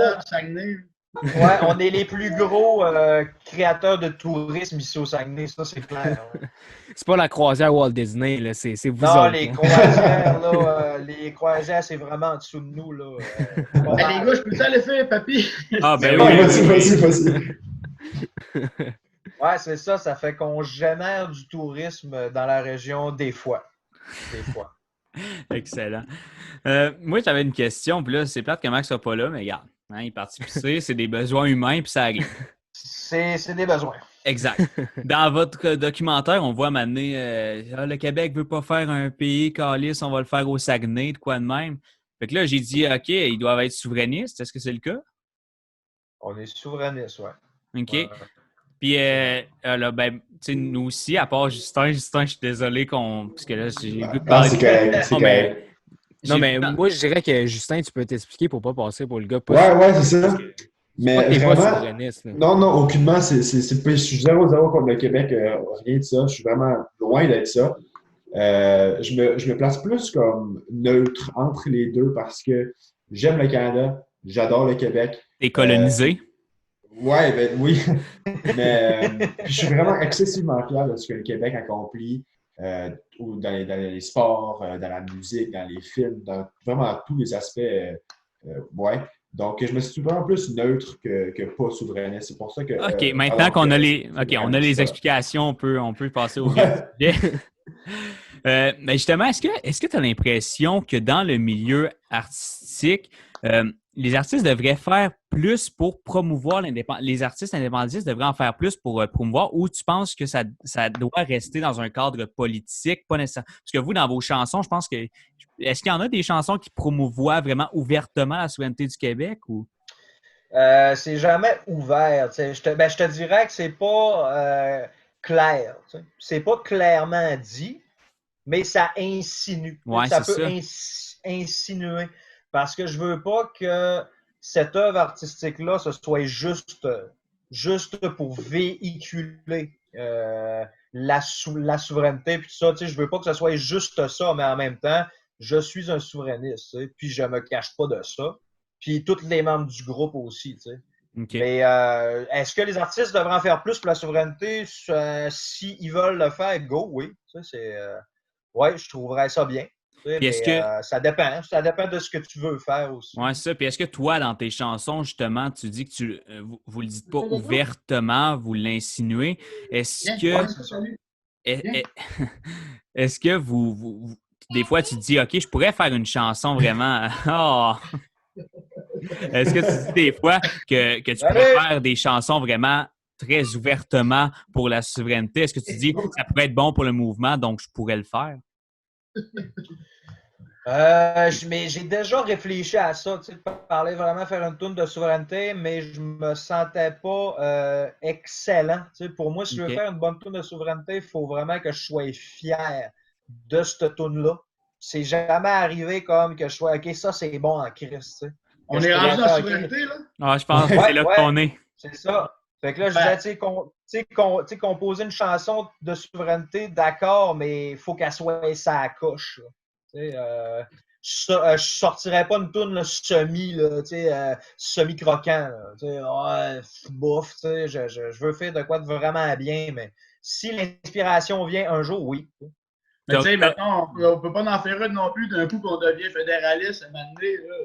Ouais, on est les plus gros créateurs de tourisme ici au Saguenay, ça c'est clair. Ouais. C'est pas la croisière Walt Disney, là, c'est vous non, autres. Les croisières, là, les croisières, c'est vraiment en dessous de nous, là. Les gars, je peux aller faire, papy? Ah ben oui, vas-y. Ouais, c'est ça, ça fait qu'on génère du tourisme dans la région des fois. Excellent. Moi, j'avais une question, puis là, c'est plate que Max soit pas là, mais regarde, il est parti pisser, c'est des besoins humains, puis ça arrive. C'est des besoins. Exact. Dans votre documentaire, on voit m'amener le Québec veut pas faire un pays calice, on va le faire au Saguenay, de quoi de même. Fait que là, j'ai dit, OK, ils doivent être souverainistes. Est-ce que c'est le cas? On est souverainistes, ouais. OK. Puis, là, ben, tu sais, nous aussi, à part Justin, je suis désolé parce que là, j'ai le goût de parler. C'est correct. Non, mais moi, je dirais que Justin, tu peux t'expliquer pour pas passer pour le gars. Ouais, c'est ça. Mais t'es vraiment, pas souverainiste. Non, aucunement. Je suis 0-0 contre le Québec, rien de ça. Je suis vraiment loin d'être ça. Je me place plus comme neutre entre les deux parce que j'aime le Canada, j'adore le Québec. T'es colonisé? Ouais, ben oui. Mais puis je suis vraiment excessivement fier de ce que le Québec accomplit dans les sports, dans la musique, dans les films, dans vraiment tous les aspects. Ouais. Donc, je me suis vraiment plus neutre que pas souverainiste. C'est pour ça que. OK, maintenant qu'on a les explications, on peut passer au sujet. Mais justement, est-ce que tu as l'impression que dans le milieu artistique, les artistes devraient faire plus pour promouvoir l'indépendance? Les artistes indépendantistes devraient en faire plus pour promouvoir, ou tu penses que ça doit rester dans un cadre politique, pas nécessairement? Parce que vous, dans vos chansons, je pense que. Est-ce qu'il y en a des chansons qui promouvoient vraiment ouvertement la souveraineté du Québec? Ou? C'est jamais ouvert. Je te dirais que c'est pas clair. C'est pas clairement dit, mais ça insinue. Ouais, ça peut insinuer. Parce que je veux pas que cette œuvre artistique-là, ce soit juste pour véhiculer la souveraineté puis tout ça. Je veux pas que ce soit juste ça, mais en même temps, je suis un souverainiste, puis je me cache pas de ça. Puis tous les membres du groupe aussi, Okay. Mais est-ce que les artistes devraient en faire plus pour la souveraineté? S'ils veulent le faire, go, oui. Ouais, je trouverais ça bien. Ça dépend de ce que tu veux faire aussi. Oui, c'est ça. Puis est-ce que toi, dans tes chansons, justement, tu dis que vous le dites pas ouvertement, vous l'insinuez. Est-ce que... Est-ce que des fois, tu te dis, OK, je pourrais faire une chanson vraiment... Oh! Est-ce que tu dis des fois que tu pourrais faire des chansons vraiment très ouvertement pour la souveraineté? Est-ce que tu dis ça pourrait être bon pour le mouvement, donc je pourrais le faire? Mais j'ai déjà réfléchi à ça, tu sais, de parler vraiment, faire une tourne de souveraineté, mais je me sentais pas excellent. Tu sais, pour moi, si je veux faire une bonne tourne de souveraineté, il faut vraiment que je sois fier de cette tourne-là. C'est jamais arrivé comme que je sois OK, ça c'est bon en Christ. Tu sais. On est rendu en souveraineté, là? Ah, je pense que c'est là qu'on est. C'est ça. Fait que là, je disais, tu sais, composer une chanson de souveraineté, d'accord, mais il faut qu'elle soit sa coche. Je sortirais pas une tourne semi-croquant. Bouf, je veux faire de quoi de vraiment bien, mais si l'inspiration vient un jour, oui. Mais tu sais, maintenant, on peut pas en faire une non plus d'un coup qu'on devient fédéraliste à un moment donné, là.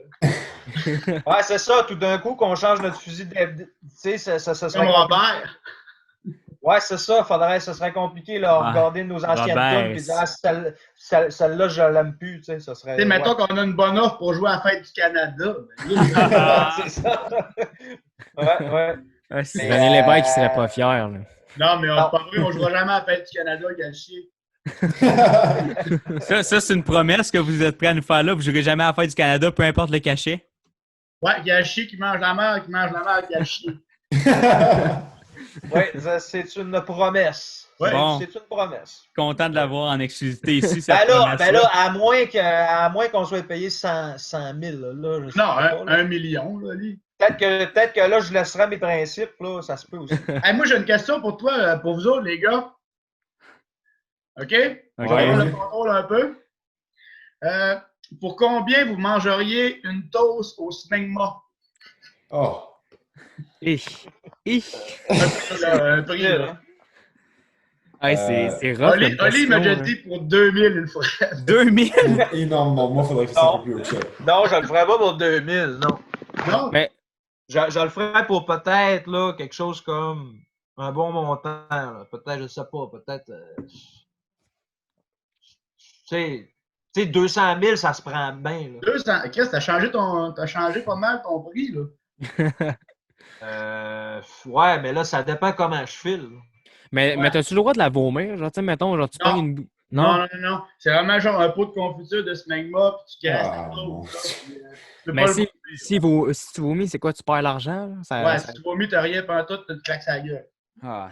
Ouais, c'est ça, tout d'un coup qu'on change notre fusil de... Tu sais, ça serait... Comme Robert. Ouais, c'est ça. Ce serait compliqué, là, regarder nos anciennes tunes et dire celle-là, je l'aime plus. Tu sais, ça serait. Tu sais, mettons qu'on a une bonne offre pour jouer à la fête du Canada. C'est ça. Ouais. C'est René Lévesque qui serait pas fier. Là. Non, mais pas vrai, on jouera jamais à la fête du Canada, Galchier. Ça, c'est une promesse que vous êtes prêts à nous faire là. Vous ne jouerez jamais à la fête du Canada, peu importe le cachet. Ouais, Galchier qui mange la mer, Galchier. Oui, c'est une promesse. Ouais. Bon. C'est une promesse. Content de l'avoir en exclusivité ici. Ben là, à moins qu'on soit payé 100 000. Là, non, 1 million, là, lui. Peut-être que là, je laisserai mes principes. Là, ça se peut aussi. Hey, moi, j'ai une question pour toi, pour vous autres, les gars. OK? On va Ouais. le contrôle un peu. Pour combien vous mangeriez une toast au smegma? Oh. Un prix, là. Hey, c'est rough. Oli m'a déjà dit pour 2000 une fois. 2000? Énormément. Moi, il faudrait que ça soit plus haut que ça. Non, je le ferais pas pour 2000, non. Non? Mais Je le ferais pour peut-être là, quelque chose comme un bon montant. Là. Peut-être, je sais pas, peut-être. Tu sais, 200 000, ça se prend bien. Là. 200. Chris, t'as changé pas mal ton prix, là. Ouais, mais là, ça dépend comment je file. Mais t'as-tu le droit de la vomir? Genre, tu sais, mettons, genre, tu Non. pognes une... Non. C'est vraiment genre un pot de confiture de smegma, puis tu casses Ah, la mon toast. Mais si tu vomis, c'est quoi? Tu perds l'argent? Là? Ouais, si tu vomis, t'as rien pendant tout, tu te claques sa gueule. Ah,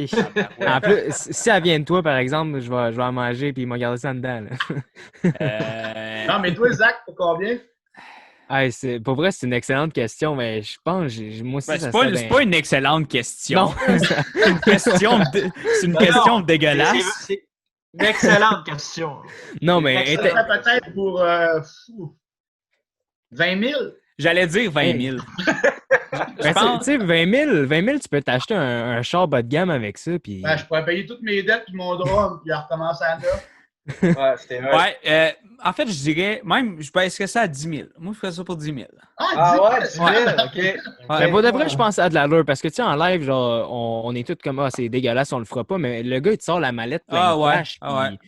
En plus, si elle vient de toi, par exemple, je vais en manger puis il m'a gardé ça dedans. Là. Non, mais toi, Zach, pour combien? Hey, pour vrai, c'est une excellente question, mais je pense, moi aussi, c'est pas une excellente question. Non. C'est une question dégueulasse. C'est une excellente question. Non, mais... Ça serait peut-être pour 20 000? J'allais dire 20 000. Tu sais, 20 000, tu peux t'acheter un char bas de gamme avec ça. Puis... Ben, je pourrais payer toutes mes dettes et mon drum, puis recommencer à neuf. Ouais, c'était vrai. Ouais, en fait, je dirais, même, je baisserais ça à 10 000. Moi, je ferais ça pour 10 000. Ah ouais, 10 000, OK. Mais pour de vrai, je pense à de l'allure parce que, tu sais, en live, genre, on est tous comme, ah, c'est dégueulasse, on le fera pas, mais le gars, il te sort la mallette plein de cash, puis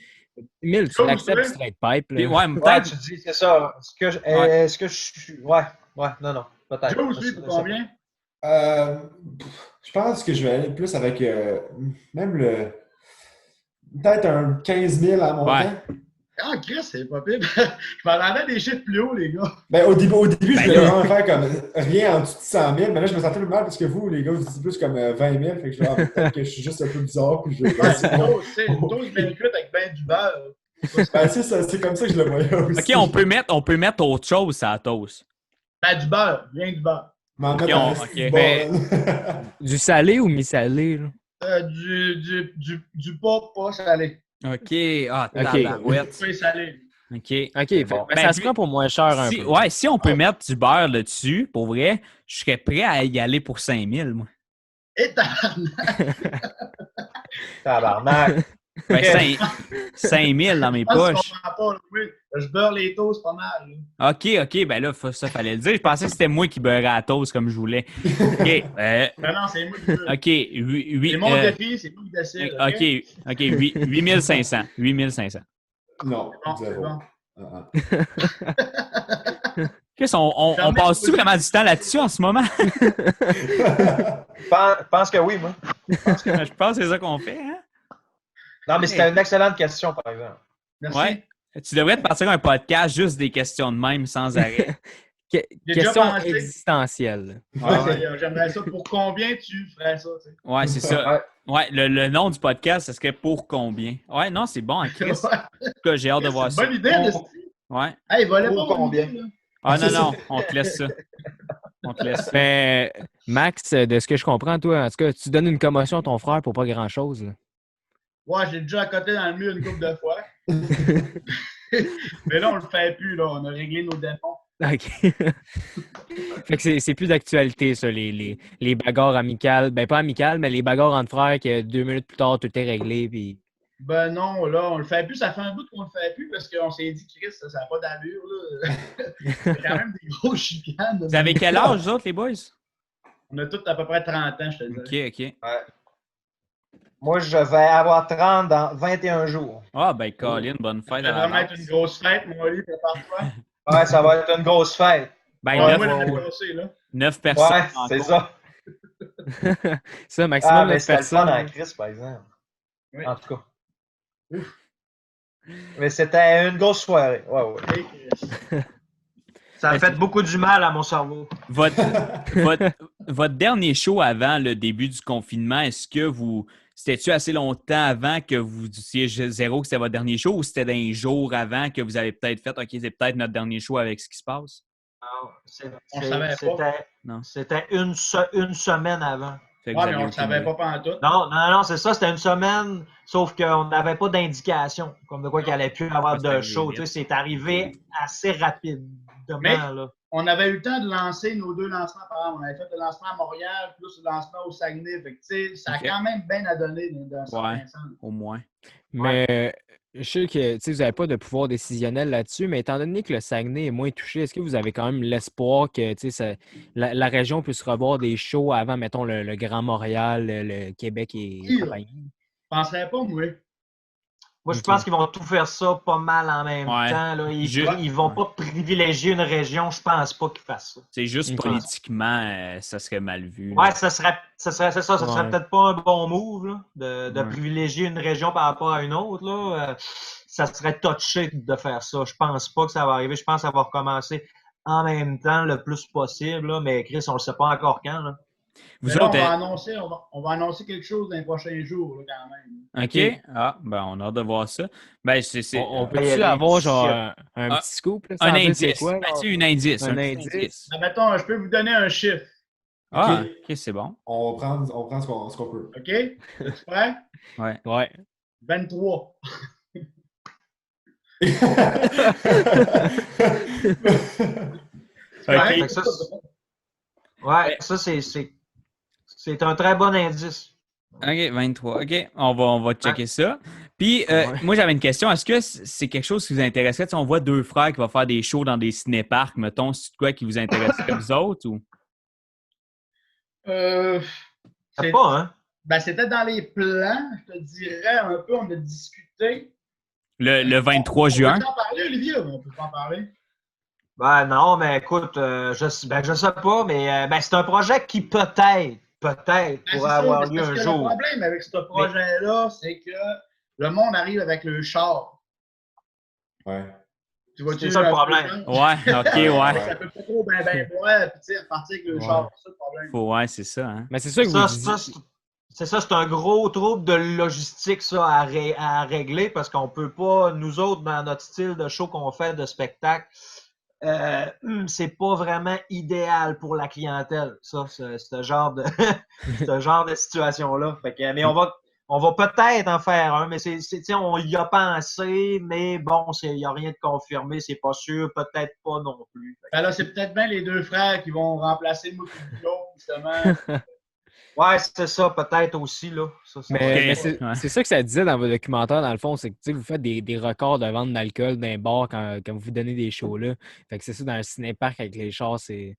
10 000, tu l'acceptes straight pipe. Là. Ouais, Ouais, peut-être. tu dis, c'est ça. Est-ce que je suis... Ouais, non, peut-être. Joe aussi, pour combien? Je pense que je vais aller plus avec même peut-être un 15 000 à mon temps. Ah, Chris, c'est pas pire. Je m'attendais des chiffres plus hauts, les gars. Ben, au début je voulais vraiment faire comme rien en dessous de 100 000, mais là, je me sentais plus mal parce que vous, les gars, vous dites plus comme 20 000. Fait que peut-être que je suis juste un peu bizarre. Puis une dose bien cuite avec ben du beurre. Ben, c'est comme ça que je le voyais aussi. OK, on peut mettre autre chose à la toast. Ben, du beurre, rien du beurre. Du salé ou mi-salé? Du pas salé. OK. Ah, tabarouette. Pas salé. OK. Bon. Mais ça se prend pour moins cher un peu. Ouais, si on peut mettre du beurre là-dessus, pour vrai, je serais prêt à y aller pour 5 000, moi. Et Tabarnak. Ben, 5 000 dans mes Je pense que poches. tu comprends pas, là, oui. Je beurre les toasts pas mal. Là. OK, ben là, ça fallait le dire. Je pensais que c'était moi qui beurrais à la toast comme je voulais. OK, Non, c'est moi qui veux. OK, C'est mon défi, c'est moi qui décide. OK, 8 500. 8 500. Non, Bon, c'est zéro. bon. Ah, Chris, on passe-tu vraiment du temps là-dessus en ce moment? Je pense que oui, moi. Je pense que c'est ça qu'on fait, hein? Non, mais c'était une excellente question, par exemple. Merci. Ouais. Tu devrais te partir un podcast juste des questions de même sans arrêt. J'ai déjà Question pensé. existentielle. J'aimerais ça. Pour combien tu ferais ça? Tu sais? Ouais, c'est ça. Ouais, le nom du podcast, ce serait pour combien? Ouais, non, c'est bon, hein, Chris. En tout cas, j'ai hâte de voir C'est ça. une bonne idée, de Ouais. Hey, volez Pour pas mon combien? idée, là. Ah non, on te laisse ça. On te laisse ça. Mais Max, de ce que je comprends, toi, en tout cas, tu donnes une commotion à ton frère pour pas grand-chose. Là. Ouais, j'ai déjà accoté dans le mur une couple de fois. Mais là, on le fait plus, là. On a réglé nos défauts. OK. Fait que c'est plus d'actualité, ça, les bagarres amicales. Ben, pas amicales, mais les bagarres entre frères que 2 minutes plus tard, tout est réglé. Puis... Ben non, là, on le fait plus. Ça fait un bout qu'on le fait plus parce qu'on s'est dit, Chris, ça n'a pas d'allure, là. C'est quand même des gros chicanes. Vous avez quel âge, vous autres, les boys? On a tous à peu près 30 ans, je te dis. OK. Ouais. Moi, je vais avoir 30 dans 21 jours. Ah, ben, Colin, bonne fête Ça à va la vraiment être une grosse fête, mon lit, prépare-toi. Ouais, ça va être une grosse fête. Ben, Ouais, 9, moi, l'année passée, là. 9 personnes. Ouais, c'est ça. ça, maximum Ah, de mais c'était le fun personnes. en Christ, par exemple. Oui. En tout cas. Mais c'était une grosse soirée. Ouais. Hey, Chris. Ça a fait beaucoup du mal à mon cerveau. Votre dernier show avant le début du confinement, est-ce que c'était-tu assez longtemps avant que vous disiez zéro que c'était votre dernier show ou c'était d'un jour avant que vous avez peut-être fait OK, c'est peut-être notre dernier show avec ce qui se passe? Non, On savait pas. C'était une semaine avant. Fait que Ouais, vous mais aviez on ne savait aucune pas pantoute. Non, c'est ça, c'était une semaine, sauf qu'on n'avait pas d'indication, comme de quoi qu'il allait plus avoir de show. Tu sais, c'est arrivé assez rapidement, Mais- là. On avait eu le temps de lancer nos 2 lancements par an. On avait fait le lancement à Montréal, plus le lancement au Saguenay. Fait que, tu sais, ça a Ok. quand même bien à donner dans Ouais. certain sens. au moins. Mais je sais que tu sais, vous n'avez pas de pouvoir décisionnel là-dessus, mais étant donné que le Saguenay est moins touché, est-ce que vous avez quand même l'espoir que tu sais, la région puisse revoir des shows avant, mettons, le Grand Montréal, le Québec et Oui. compagnie? Je penserais pas, moi. Moi, je Ok. pense qu'ils vont tout faire ça pas mal en même Ouais. temps. Là. Juste- Ils vont pas privilégier une région. Je pense pas qu'ils fassent ça. C'est juste Ok. politiquement, ça serait mal vu. Ouais, là. ça serait Ouais. peut-être pas un bon move là, de Ouais. privilégier une région par rapport à une autre. Là. Ça serait touché de faire ça. Je pense pas que ça va arriver. Je pense que ça va recommencer en même temps le plus possible. Là. Mais Chris, on le sait pas encore quand. Là. Vous Mais là, autres, on va annoncer quelque chose dans les prochains jours, là, quand même. OK. Ah, ben, on a hâte de voir ça. Ben, On il y peut-tu a des avoir petits genre sites. un Ah, petit scoop? Là, un sans dire indice. c'est quoi, Ben, genre? tu sais, un indice. Un petit indice. Ben, mettons, je peux vous donner un chiffre. Ah, Ok. OK, c'est bon. On prend ce qu'on peut. OK? Es-tu prêt? Ouais. Ouais. 23. Fait que ça, c'est un très bon indice. OK, 23. OK, on va checker ça. Puis, Ouais. moi, j'avais une question. Est-ce que c'est quelque chose qui vous intéresserait? Tu sais, on voit 2 frères qui vont faire des shows dans des cinéparcs, mettons. C'est quoi qui vous intéresserait, vous autres? Ou... C'est pas, hein? Ben, c'était dans les plans, je te dirais un peu, on a discuté. Le 23 juin? On peut en parler, Olivier? On peut pas en parler. Ben non, mais écoute, je sais pas, mais c'est un projet qui peut-être Ben, c'est pourrait ça, avoir parce lieu que un le jour. problème avec ce projet-là, c'est que le monde arrive avec le char. Ouais. Tu vois, C'est ça le problème. Ouais, OK, ouais. Ça peut pas trop ben boire, puis tu sais, repartir avec le char. C'est ça le problème. Ouais, c'est ça, hein? Mais c'est ça que vous disiez. C'est un gros trouble de logistique ça, à régler parce qu'on peut pas, nous autres, dans notre style de show qu'on fait de spectacle, c'est pas vraiment idéal pour la clientèle, ça, ce genre de ce genre de situation-là. Fait que, mais on va peut-être en faire un, mais on y a pensé, mais bon, il n'y a rien de confirmé, c'est pas sûr, peut-être pas non plus. Ben là, c'est peut-être bien les 2 frères qui vont remplacer moi et Guillaume, justement. Ouais, c'est ça, peut-être aussi, là. Ça, Mais Ouais. c'est ça que ça disait dans vos documentaires, dans le fond, c'est que tu sais, vous faites des records de vente d'alcool dans les bars quand vous donnez des shows-là. Fait que c'est ça, dans le ciné-parc avec les chars, c'est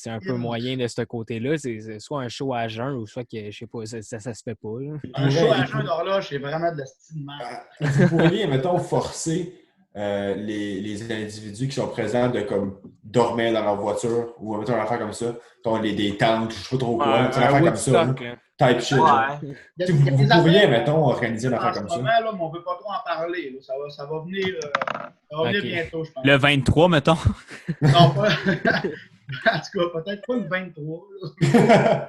un peu moyen de ce côté-là. C'est soit un show à jeun ou soit que, je sais pas, ça se fait pas. Là. Un show à jeun d'horloge, c'est vraiment de la style de merde. Vous pourriez, mettons, forcer les individus qui sont présents de comme dormir dans leur voiture ou mettons une affaire comme ça, des tentes, je sais pas trop quoi, une affaire comme ça. Woodstock, là. Type shit. Genre. Il y a Vous des pourriez, affaires mettons, organiser une en affaire ce comme moment, ça. là, mais on ne peut pas trop en parler. Là. Ça va venir, Ok. bientôt, je pense. Le 23, mettons. Non, pas... en tout cas, peut-être pas le 23. Là.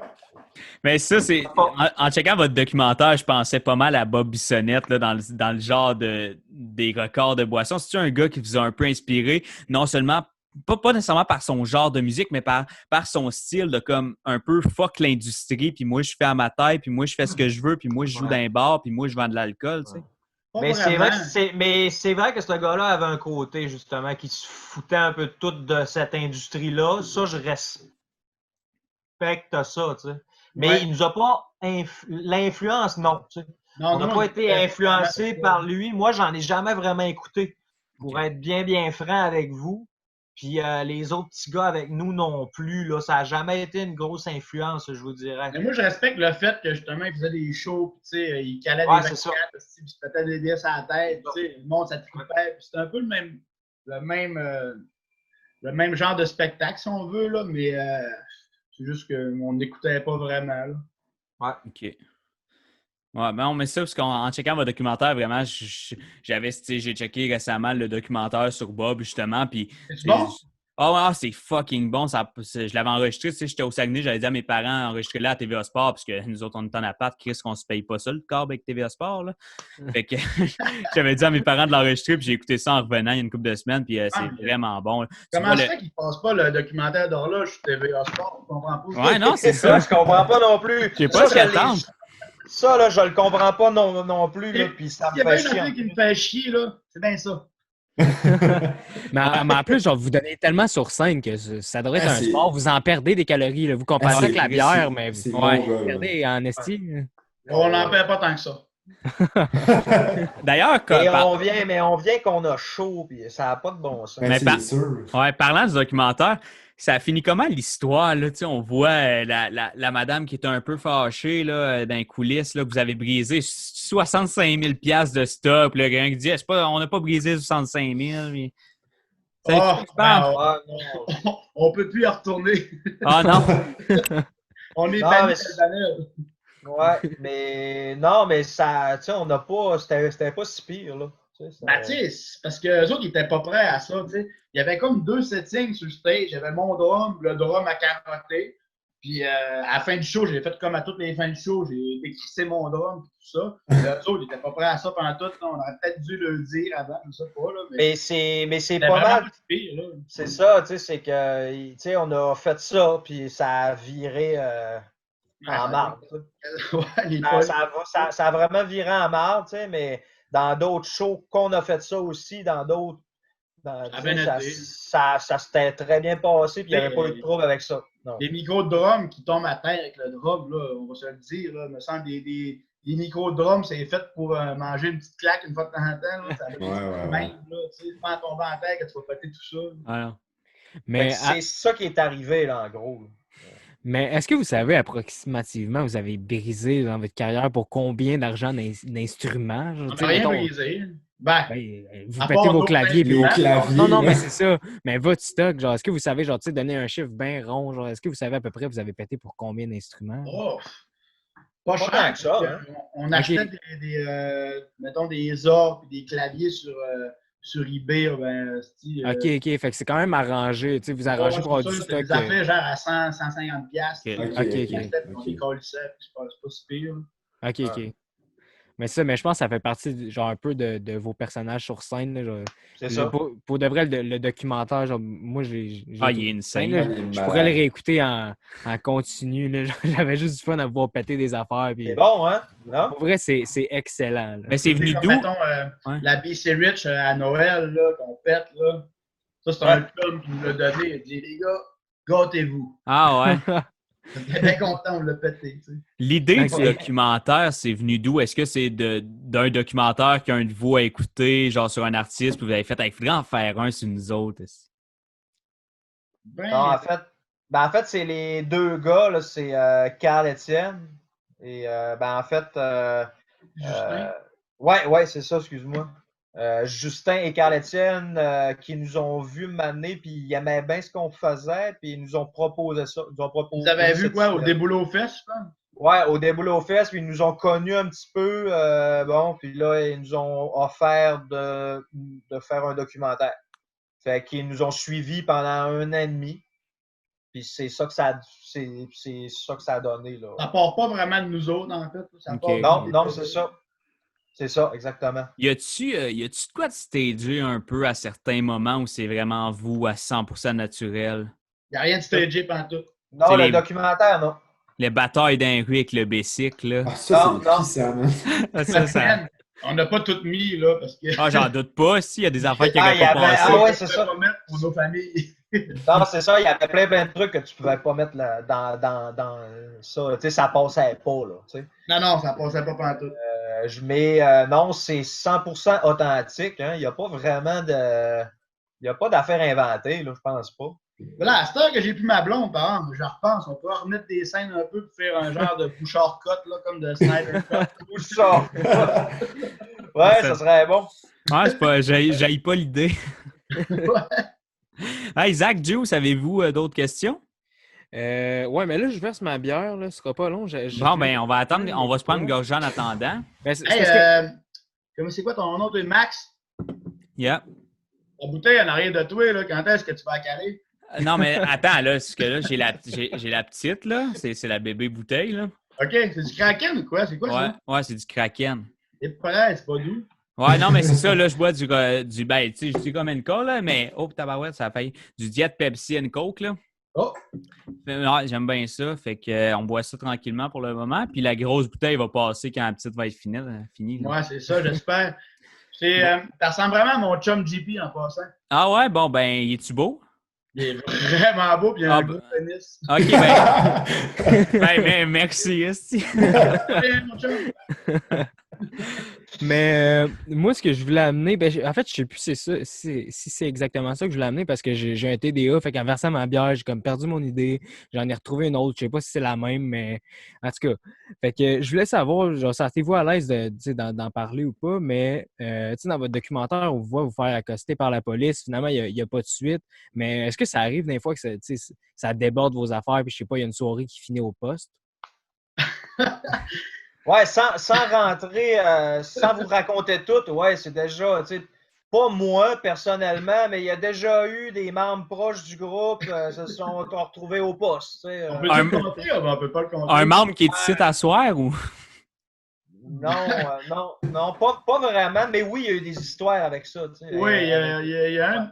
Mais ça, c'est. En checkant votre documentaire, je pensais pas mal à Bob Bissonnette là, dans le genre des records de boissons. C'est-tu un gars qui vous a un peu inspiré, non seulement, pas nécessairement par son genre de musique, mais par son style de comme un peu fuck l'industrie, puis moi je fais à ma tête, puis moi je fais ce que je veux, puis moi je joue dans un bar, puis moi je vends de l'alcool, tu sais. Mais c'est vrai que ce gars-là avait un côté, justement, qui se foutait un peu de tout de cette industrie-là. Ça, je respecte ça, tu sais. Mais il nous a pas... L'influence, non, tu sais. On n'a pas été influencé par lui. Moi, j'en ai jamais vraiment écouté, pour être bien franc avec vous. Puis les autres petits gars avec nous non plus. Là, ça n'a jamais été une grosse influence, je vous dirais. Mais moi, je respecte le fait que justement, il faisait des shows, puis il calait des 24, puis il se pétait des vis à la tête, le monde, ça trippait. C'était un peu le même genre de spectacle, si on veut, là, mais c'est juste qu'on n'écoutait pas vraiment. Là. Ouais. OK. Ouais, ben on met ça parce qu'en checkant votre documentaire, vraiment, j'ai checké récemment le documentaire sur Bob, justement, puis... C'est bon? C'est fucking bon. Je l'avais enregistré, tu sais, j'étais au Saguenay, j'avais dit à mes parents enregistrer là à TVA Sport, parce que nous autres, on est en appart, Chris, qu'on se paye pas ça, le câble avec TVA Sport, là. Fait que j'avais dit à mes parents de l'enregistrer, puis j'ai écouté ça en revenant il y a une couple de semaines, puis c'est vraiment bon. Là. Comment ça fait qu'ils passent pas le documentaire d'horloge sur TVA Sport? Je comprends pas. Ouais, non, c'est ça. Je comprends pas non plus. Je sais pas ce qu'ils attendent. Ça, là, je le comprends pas non plus, là, puis ça me fait chier. Il y a bien un qui me fait chier, là. C'est bien ça. mais en plus, genre, vous donnez tellement sur scène que ça devrait être un sport. Vous en perdez des calories. Là. Vous comparez avec la bière, mais vous perdez en esti. On n'en perd pas tant que ça. D'ailleurs, on vient qu'on a chaud, puis ça n'a pas de bon sens. Mais sûr. Ouais, parlant du documentaire, ça a fini comment l'histoire? Là? On voit la madame qui était un peu fâchée là, dans les coulisses, là, que vous avez brisé 65 000 $, de stock. Là, quelqu'un qui dit on n'a pas brisé 65 000. Mais... on peut plus y retourner. Ah non! On est banni de la ouais, mais ça, tu sais, on n'a pas, c'était pas si pire, là. Parce que eux autres, ils étaient pas prêts à ça, tu sais. Il y avait comme 2 settings sur le stage. J'avais mon drum, le drum à carotter. Puis à la fin du show, j'ai fait comme à toutes les fins du show, j'ai décrissé mon drum et tout ça. Eux autres, ils étaient pas prêts à ça pendant tout. Là. On aurait peut-être dû le dire avant, je sais pas. Là, mais c'est pas mal. C'est ça, tu sais, c'est que, tu sais, on a fait ça, puis ça a viré en marde. Ça a vraiment viré en marde, tu sais, mais dans d'autres shows qu'on a fait ça aussi, dans d'autres. Ça s'était très bien passé, puis il n'y avait pas eu de trouble avec ça. Non. Les micros de drum qui tombent à terre avec le drum, là, on va se le dire, là, me semble des micros de drum, c'est fait pour manger une petite claque une fois de temps en temps. Là, ça même, là, tu sais, pas tomber en terre que tu vas péter tout ça. Alors. Mais c'est ça qui est arrivé, là, en gros. Là. Mais est-ce que vous savez approximativement, vous avez brisé dans votre carrière pour combien d'argent d'instruments? On n'a rien brisé. Vous pétez vos claviers. Non, mais c'est ça. Mais votre stock, genre, est-ce que vous savez, genre, donner un chiffre bien rond? Genre, est-ce que vous savez à peu près, vous avez pété pour combien d'instruments? Oh, pas cher que ça. Hein? On achetait mettons, des orgues et des claviers sur eBay. OK. Fait que c'est quand même arrangé. Tu sais, vous arrangez pour avoir du stock. Des affaires genre à 100-150$. OK. On les colissait, c'est pas si pire. OK. Mais je pense que ça fait partie genre un peu de vos personnages sur scène. Là, genre, c'est ça. Pour de vrai, le documentaire, genre, moi, j'ai il est une scène. Je pourrais le réécouter en continu. Là, j'avais juste du fun à voir péter des affaires. Puis, c'est bon, hein? Non? Pour vrai, c'est excellent. Là. Mais c'est venu d'où? La BC Rich à Noël, là, qu'on pète, là. Ça, c'est un club qui nous l'a donné. Il dit, les gars, gâtez-vous. Ah ouais? J'étais bien content, on l'a pété, tu sais. L'idée du Ok. documentaire, c'est venu d'où? Est-ce que c'est d'un documentaire qu'un de vous a écouté, genre sur un artiste, puis vous avez fait, il faudrait en faire un sur nous autres? Ben, Non, en fait, c'est les deux gars, là, c'est Carl Etienne et en fait, Justin. ouais, c'est ça, excuse-moi. Justin et Carl Etienne qui nous ont vus m'amener, puis ils aimaient bien ce qu'on faisait, puis ils nous ont proposé ça. Ils nous ont proposé Vous avez vu cette quoi, au idée. déboulot aux fesses, je pense? Ouais, au Déboulot Fest, puis ils nous ont connus un petit peu. Bon, puis là, ils nous ont offert de faire un documentaire. Fait qu'ils nous ont suivis pendant 1 an et demi. Puis c'est ça que ça a donné, là. Ça part pas vraiment de nous autres, en fait. Ça Ok. part Non, c'est ça. C'est ça, exactement. Y a-tu de quoi de stagé un peu à certains moments où c'est vraiment vous à 100% naturel? Il n'y a rien de stagé pantoute. Non, C'est le les- documentaire, non. Les batailles d'un rue avec le bicycle, là. Ah, ça, Non, c'est non. puissant, man. Ça- On n'a pas tout mis, là, parce que. Ah, j'en doute pas, s'il y a des affaires qui Ah, n'auraient il y pas avait- passé. ah ouais, c'est ça. On va mettre pour nos familles. Non, c'est ça, il y avait plein de trucs que tu pouvais pas mettre là, dans ça. Tu sais, ça passait pas, là. Tu sais. Non, ça passait pas pantoute. Non, c'est 100% authentique. Hein. Il n'y a pas vraiment de. Il n'y a pas d'affaires inventées, là, je pense pas. Voilà, à cette heure que j'ai plus ma blonde, par exemple, je repense, on pourrait remettre des scènes un peu pour faire un genre de Bouchard cut, là, comme de Snyder cut. Tout ça. Ouais, ça serait bon. Ouais, c'est pas, j'haïs pas l'idée. Hey, Zach, Juice, avez-vous d'autres questions? Ouais, mais là, je verse ma bière, là, ce sera pas long. Bon, ben, on va attendre, on va se prendre une gorgée en attendant. Ben, c'est Hey, parce que- comment c'est quoi ton nom, toi, Max? Yeah. La bouteille en arrière de toi, là, quand est-ce que tu vas la caler? Non, mais attends, là, parce que là, j'ai la petite, là. C'est la bébé bouteille, là. OK, c'est du Kraken ou quoi? C'est quoi Ouais, ça? ouais, c'est du Kraken. Et pareil, c'est pas doux. Ouais, non, mais c'est ça, là, je bois du ben, tu sais, je dis comme une cola, là, mais, oh, tabarouette, ça a failli. Du Diet Pepsi and Coke, là. Oh! Ouais, j'aime bien ça, fait que on boit ça tranquillement pour le moment, puis la grosse bouteille va passer quand la petite va être finie là. Ouais, c'est ça, j'espère. Ça ressemble vraiment à mon chum JP en passant. Ah ouais, bon, ben, il est-tu beau? Il est vraiment beau, puis il a Ah, un ben- gros pénis. OK, ben merci, esti. Hey, mon chum! Mais moi, ce que je voulais amener, en fait, je sais plus si c'est exactement ça que je voulais amener parce que j'ai un TDA, fait qu'en versant ma bière, j'ai comme perdu mon idée. J'en ai retrouvé une autre, je sais pas si c'est la même, mais en tout cas. Fait que je voulais savoir, genre, sentez-vous à l'aise d'en parler ou pas, mais dans votre documentaire, on vous voit vous faire accoster par la police, finalement, il n'y a pas de suite. Mais est-ce que ça arrive des fois que ça déborde vos affaires, puis je sais pas, il y a une soirée qui finit au poste? Ouais, sans rentrer, sans vous raconter tout, ouais, c'est déjà, tu sais, pas moi personnellement, mais il y a déjà eu des membres proches du groupe se sont retrouvés au poste. Tu sais, On peut le compter? On peut pas le compter. Un membre qui est ici à soir ou? non, pas vraiment, mais oui, il y a eu des histoires avec ça. Tu sais, Oui, il y a un.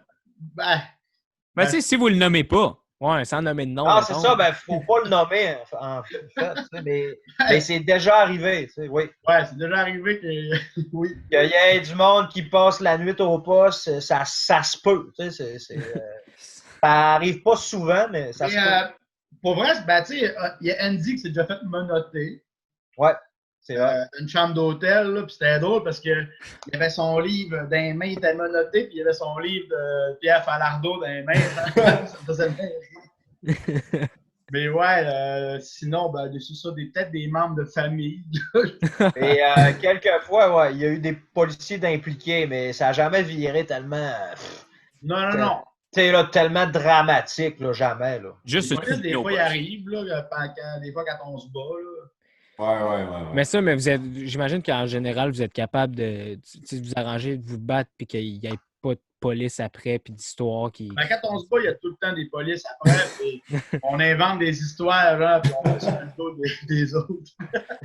Ben, tu sais, si vous le nommez pas. Ouais, sans nommer de nom. Ah, c'est mettons. ça, ben, faut pas le nommer, en fait, tu sais, mais c'est déjà arrivé, tu sais, oui. Ouais, c'est déjà arrivé que. Oui. Qu'il y ait du monde qui passe la nuit au poste, ça se peut, tu sais, ça arrive pas souvent, mais ça se peut. Pour vrai, ben, tu sais, il y a Andy qui s'est déjà fait menotter. Ouais, c'est vrai. Une chambre d'hôtel, là, puis c'était drôle parce qu'il y avait son livre dans les mains, il était menotté, puis il y avait son livre de Pierre Falardeau dans les mains. Ça me faisait bien rire. Mais ouais, sinon, ben, c'est ça, peut-être des membres de famille. Et quelquefois, ouais, il y a eu des policiers d'impliqués, mais ça n'a jamais viré tellement. Non. Tu sais, là, tellement dramatique, là, jamais, là. Juste Des fois, il arrive, là, des fois, quand on se bat, là. Ouais. Mais ça, j'imagine qu'en général, vous êtes capable de vous arranger, de vous battre, puis qu'il n'y ait pas de police après, puis d'histoire qui. Ben, quand on se bat, il y a tout le temps des polices après, puis on invente des histoires, là, puis on va sur le dos des autres.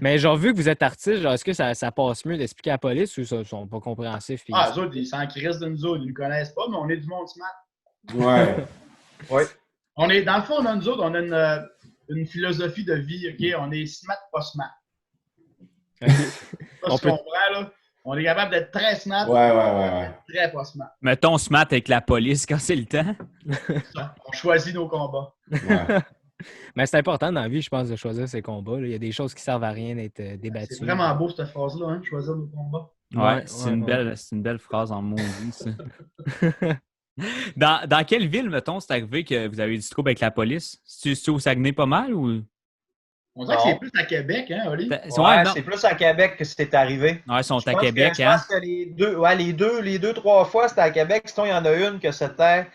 Mais genre, vu que vous êtes artiste, genre, est-ce que ça passe mieux d'expliquer à la police ou ça, ils sont pas compréhensifs? Puis... Ah, eux autres, ils s'en crissent de nous autres, ils ne nous connaissent pas, mais on est du monde smart. Ouais. Oui. Dans le fond, nous autres, on a une philosophie de vie, OK? On est smart, pas smart. Okay. Pas ce qu'on comprend, là. On est capable d'être très smart, Ouais. très pas smart. Mettons, on se mate avec la police quand c'est le temps. Ça, on choisit nos combats. Ouais. Mais c'est important dans la vie, je pense, de choisir ses combats. Là. Il y a des choses qui servent à rien d'être débattues. C'est vraiment beau, cette phrase-là, hein, choisir nos combats. Ouais, c'est une belle phrase en maudit, ça. Dans quelle ville, mettons, c'est arrivé que vous avez eu du trouble avec la police? C'est au Saguenay pas mal ou? On dirait que c'est plus à Québec, hein, Oli? C'est plus à Québec que c'est arrivé. Ouais, ils sont à Québec, hein? Je pense que les deux, 3 fois, c'était à Québec. Sinon, il y en a une que c'était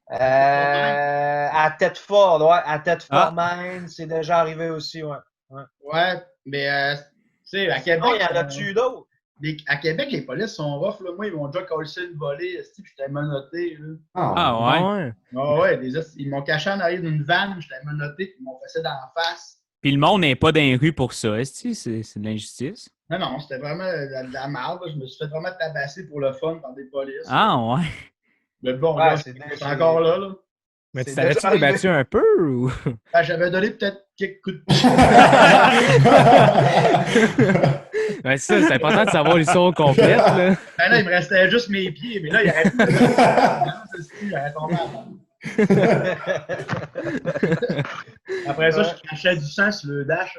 à Tête-Fort. Ouais, à Tête-Fort même. C'est déjà arrivé aussi, ouais. Ouais, mais tu sais, à Québec. Non, il y en a-tu d'autres? À Québec, les polices sont rough, là. Moi, ils m'ont déjà collé une volée, puis j'étais menotté, là. Ouais? Ah ouais, ils m'ont caché en arrière d'une vanne, j'étais menotté, puis ils m'ont fait ça dans la face. Puis le monde n'est pas dans les rues pour ça, est-ce que c'est de l'injustice? Non, c'était vraiment de la merde. Je me suis fait vraiment tabasser pour le fun par des polices. Ah ouais? Mais bon, Ouais, là, c'est encore là. Mais tu t'avais-tu débattu un peu ou? Ben, j'avais donné peut-être quelques coups de pied. Ben, c'est important de savoir l'histoire complète. Là. Ben là, il me restait juste mes pieds, mais là, il aurait il aurait tombé à terre. Après ça, je crachais du sang sur le dash.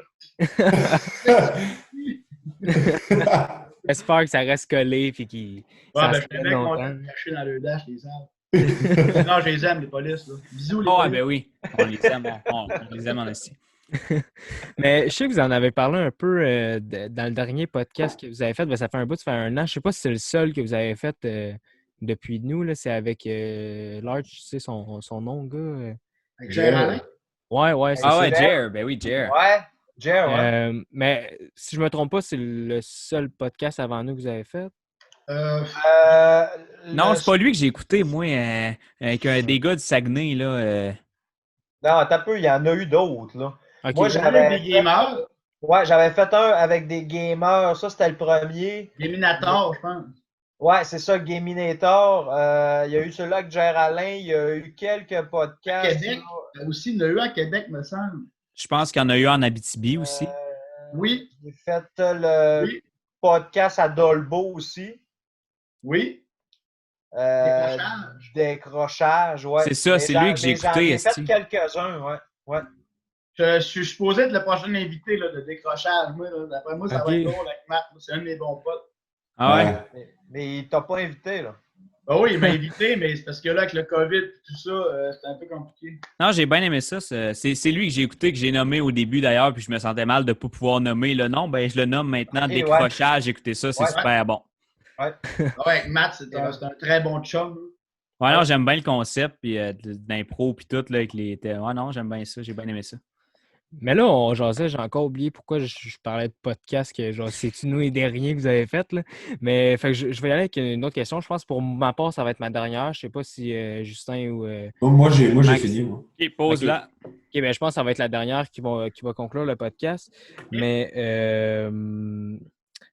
J'espère que ça reste collé et qu'il. Ouais, ben, je suis bien content de cacher dans le dash les arbres. Non, je les aime, les polices. Là. Bisous, les polices. Ben oui, on les aime, on les aime en esti. Mais je sais que vous en avez parlé un peu dans le dernier podcast que vous avez fait. Ben, ça fait un bout, ça fait 1 an. Je sais pas si c'est le seul que vous avez fait depuis nous. Là. C'est avec Large, tu sais son nom, gars. Avec Gérard. Ouais, c'est ça. Ah ouais, Jer, ben oui, Jer. Ouais, Jer, ouais. Mais si je me trompe pas, c'est le seul podcast avant nous que vous avez fait. Non, c'est pas lui que j'ai écouté, moi, avec des gars du Saguenay, là. Non, t'as peu, il y en a eu d'autres, là. Okay. Moi, j'avais des gamers. Ouais, j'avais fait un avec des gamers. Ça, c'était le premier. Gaminator, je pense. Ouais, c'est ça, Gaminator. Il y a eu celui-là avec Jer Alain. Il y a eu quelques podcasts. À Québec. Aussi, il y en a eu à Québec, me semble. Je pense qu'il y en a eu en Abitibi aussi. Oui. J'ai fait le podcast à Dolbeau aussi. Oui. Décrochage, ouais. C'est ça, c'est lui que j'ai écouté. J'ai fait quelques-uns, ouais. Je suis supposé être le prochain invité là, de décrochage. Moi, là, d'après moi, ça va être drôle avec Matt. C'est un de mes bons potes. Ah ouais? Mais il t'a pas invité, là. Ah oui, il m'a invité, mais c'est parce que là, avec le COVID et tout ça, c'était un peu compliqué. Non, j'ai bien aimé ça. C'est lui que j'ai écouté, que j'ai nommé au début d'ailleurs, puis je me sentais mal de ne pas pouvoir nommer le nom. Ben, je le nomme maintenant Décrochage. Écoutez ça, c'est super bon. Ouais. Avec Matt, c'est un très bon chum. Ouais, non, j'aime bien le concept, puis d'impro, puis tout, là, avec les... Ouais, non, j'aime bien ça, j'ai bien aimé ça. Mais là, on jasait, j'ai encore oublié pourquoi je parlais de podcast, que genre, c'est-tu nous les derniers que vous avez fait, là? Mais fait que je vais y aller avec une autre question. Je pense que pour ma part, ça va être ma dernière. Je sais pas si Justin ou... Moi, j'ai fini, moi. OK, pause là. OK, ben je pense que ça va être la dernière qui va conclure le podcast. Mais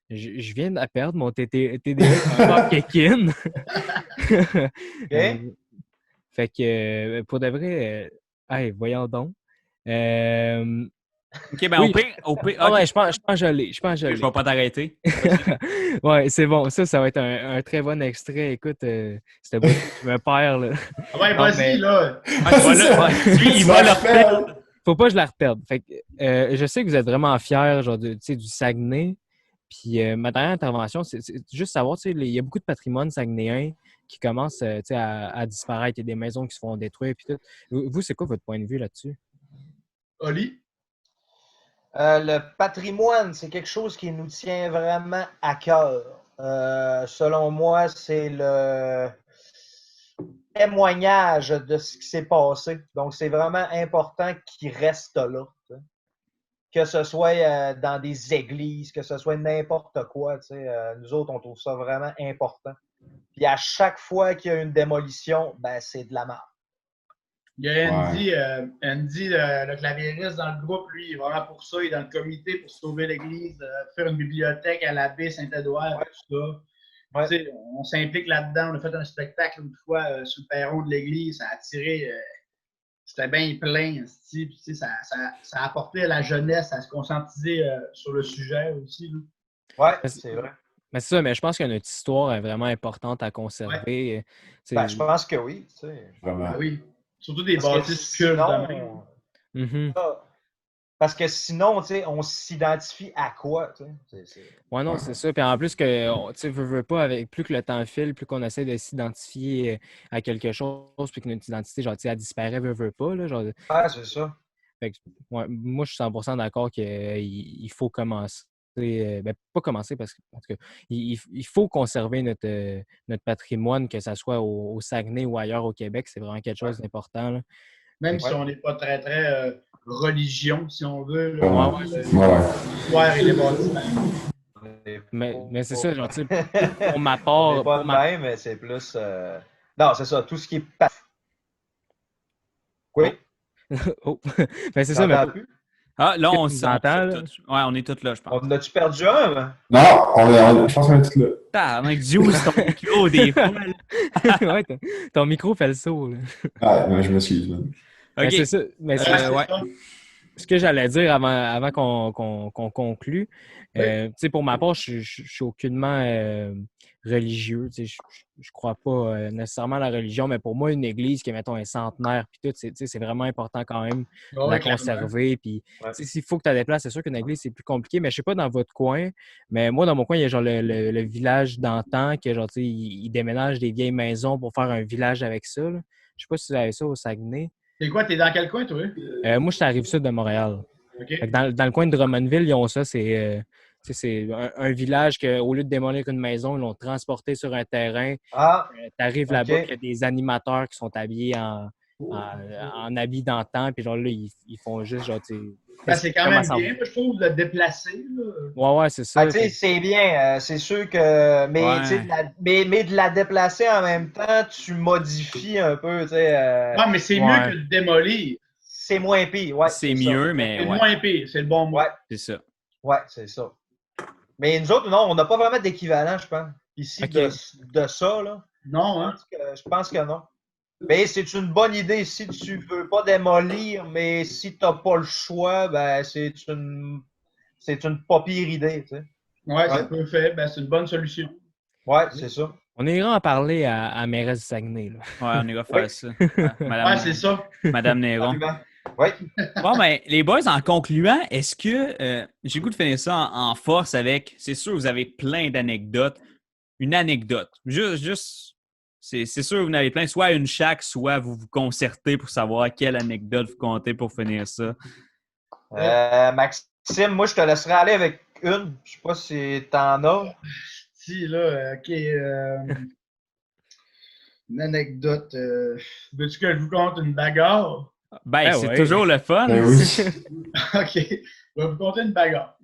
je viens de perdre mon TDA encore Kekin. Fait que pour de vrai, voyons donc. OK, ben oui. au pire, Ah ouais, je pense que je l'ai. Je vais pas t'arrêter. Ouais, c'est bon. Ça va être un très bon extrait. Écoute, c'était beau. Tu me perds, là. Ah ouais, vas-y, là. Il va le reperdre. Faut pas que je la reperde. Fait que, je sais que vous êtes vraiment fiers genre, du Saguenay. Puis ma dernière intervention, c'est juste savoir, il y a beaucoup de patrimoine saguenéen qui commence à disparaître. Il y a des maisons qui se font détruire. Puis tout. Vous, c'est quoi votre point de vue là-dessus? Oli? Le patrimoine, c'est quelque chose qui nous tient vraiment à cœur. Selon moi, c'est le témoignage de ce qui s'est passé. Donc, c'est vraiment important qu'il reste là. Que ce soit dans des églises, que ce soit n'importe quoi. Nous autres, on trouve ça vraiment important. Puis à chaque fois qu'il y a une démolition, ben c'est de la merde. Il y a Andy, le clavieriste dans le groupe, lui, il est vraiment pour ça. Il est dans le comité pour sauver l'église, faire une bibliothèque à la baie Saint-Édouard, tout ça. Ouais. On s'implique là-dedans. On a fait un spectacle une fois sur le perron de l'église. Ça a attiré... c'était bien plein. Puis, ça a apporté à la jeunesse à se conscientiser sur le sujet aussi. Oui, c'est vrai. Mais c'est ça, mais je pense que notre histoire est vraiment importante à conserver. Ouais. Je pense que oui. Vraiment. Oui. Surtout des bâtisses cultes. Mhm. Parce que sinon, tu sais, on s'identifie à quoi, tu sais? Ouais, non, c'est ça. Puis en plus que, tu sais, veux pas, avec plus que le temps file, plus qu'on essaie de s'identifier à quelque chose, puis que notre identité, genre, tu sais, elle disparaît, veut pas, là, genre. Ouais, c'est ça. Fait que, ouais, moi, je suis 100% d'accord qu'il faut commencer. Ben, pas commencer parce que, en tout cas, il faut conserver notre patrimoine, que ce soit au Saguenay ou ailleurs au Québec. C'est vraiment quelque chose d'important, là. Même Fait si que, on n'est pas très, très religion, si on veut. Ouais, Là, ouais. l'histoire et les bâtiments. mais c'est ça, genre, tu sais, pour ma On n'est part, pas de même, mais c'est plus. Non, c'est ça, tout ce qui est. Oui, oh, ben c'est ça, mais t'entends plus? Ah, là, est-ce on, que tu nous entends, là? Ouais, on est tous là, je pense. On a-tu perdu un? Ben? Non, je pense qu'on est tous là. Tabarnak, Juice, ton micro, des fois. là. Ouais, ton micro fait le saut, là. Ah, ouais, je m'excuse. Man. Ben, c'est OK. ça. Mais Ouais, c'est Ouais. ça. ce que j'allais dire avant qu'on conclue, Oui. tu sais, pour ma part, je suis aucunement religieux. Tu sais, je crois pas nécessairement à la religion, mais pour moi, une église qui, mettons, est centenaire, puis tout, tu sais, c'est vraiment important quand même de Ouais, la clairement. conserver. Puis, Ouais. tu sais, s'il faut que tu as des places, c'est sûr qu'une église, c'est plus compliqué, mais je sais pas dans votre coin, mais moi, dans mon coin, il y a genre le village d'antan, que genre, tu sais, ils déménagent des vieilles maisons pour faire un village avec ça, là. Je sais pas si vous avez ça au Saguenay. C'est quoi, t'es dans quel coin, toi? Moi, je suis à la Rive-Sud de Montréal. OK. Fait que dans le coin de Drummondville, ils ont ça. C'est un village qu'au lieu de démolir une maison, ils l'ont transporté sur un terrain. Ah, Tu arrives OK. là-bas, puis il y a des animateurs qui sont habillés en habits d'antan, puis genre là, ils font juste genre, tu sais, Ben, c'est quand comment même ça va. bien, moi, je trouve, de le déplacer. Là. Ouais, c'est ça. Ah, tu sais, c'est bien, c'est sûr que. Mais, Ouais. tu sais, mais de la déplacer en même temps, tu modifies un peu, tu sais. Ouais, mais c'est Ouais. mieux que de démolir. C'est moins pire, ouais. C'est ça. mieux, mais C'est ouais, moins pire, c'est le bon mot. Ouais, c'est ça. ouais, c'est ça. Mais nous autres, non, on n'a pas vraiment d'équivalent, je pense, ici, OK. de ça, là. Non, hein? Je pense que non. Mais c'est une bonne idée si tu veux pas démolir, mais si tu n'as pas le choix, ben c'est une pas pire idée, tu sais. Ouais, ça peut faire. Ben, c'est une bonne solution. Ouais, c'est ça. On ira en parler à Mairesse du Saguenay, là. Ouais, on ira faire Oui. ça. Ouais, c'est ça. Madame Néron. Absolument. Oui. Bon, ben, les boys, en concluant, est-ce que j'ai le goût de finir ça en force avec, c'est sûr, vous avez plein d'anecdotes. Une anecdote. Juste c'est sûr, vous en avez plein. Soit une chaque, soit vous vous concertez pour savoir quelle anecdote vous comptez pour finir ça. Maxime, moi, je te laisserai aller avec une. Je sais pas si t'en as. Si, là, OK. Une anecdote. Veux-tu que je vous conte une bagarre? Ben, Ah c'est ouais. toujours le fun. Ben oui. OK. Je vais vous conter une bagarre.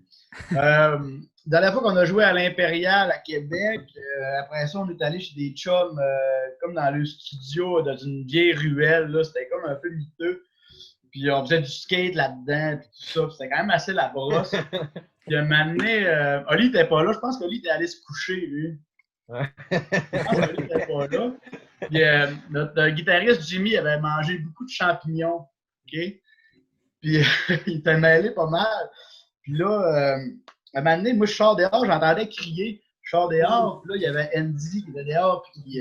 Dans la fois qu'on a joué à l'Impérial à Québec, après ça, on est allé chez des chums, comme dans le studio, dans une vieille ruelle. Là, c'était comme un peu miteux. Puis on faisait du skate là-dedans, puis tout ça. Puis c'était quand même assez la brosse. Puis un moment donné, Oli n'était pas là. Je pense qu'Oli était allé se coucher, lui. Ouais. Je pense qu'Oli n'était pas là. Puis notre guitariste Jimmy avait mangé beaucoup de champignons. OK? Puis il était mêlé pas mal. Puis là, un moment donné, moi, je sors dehors, j'entendais crier. Je sors dehors, puis là, il y avait Andy qui était dehors, puis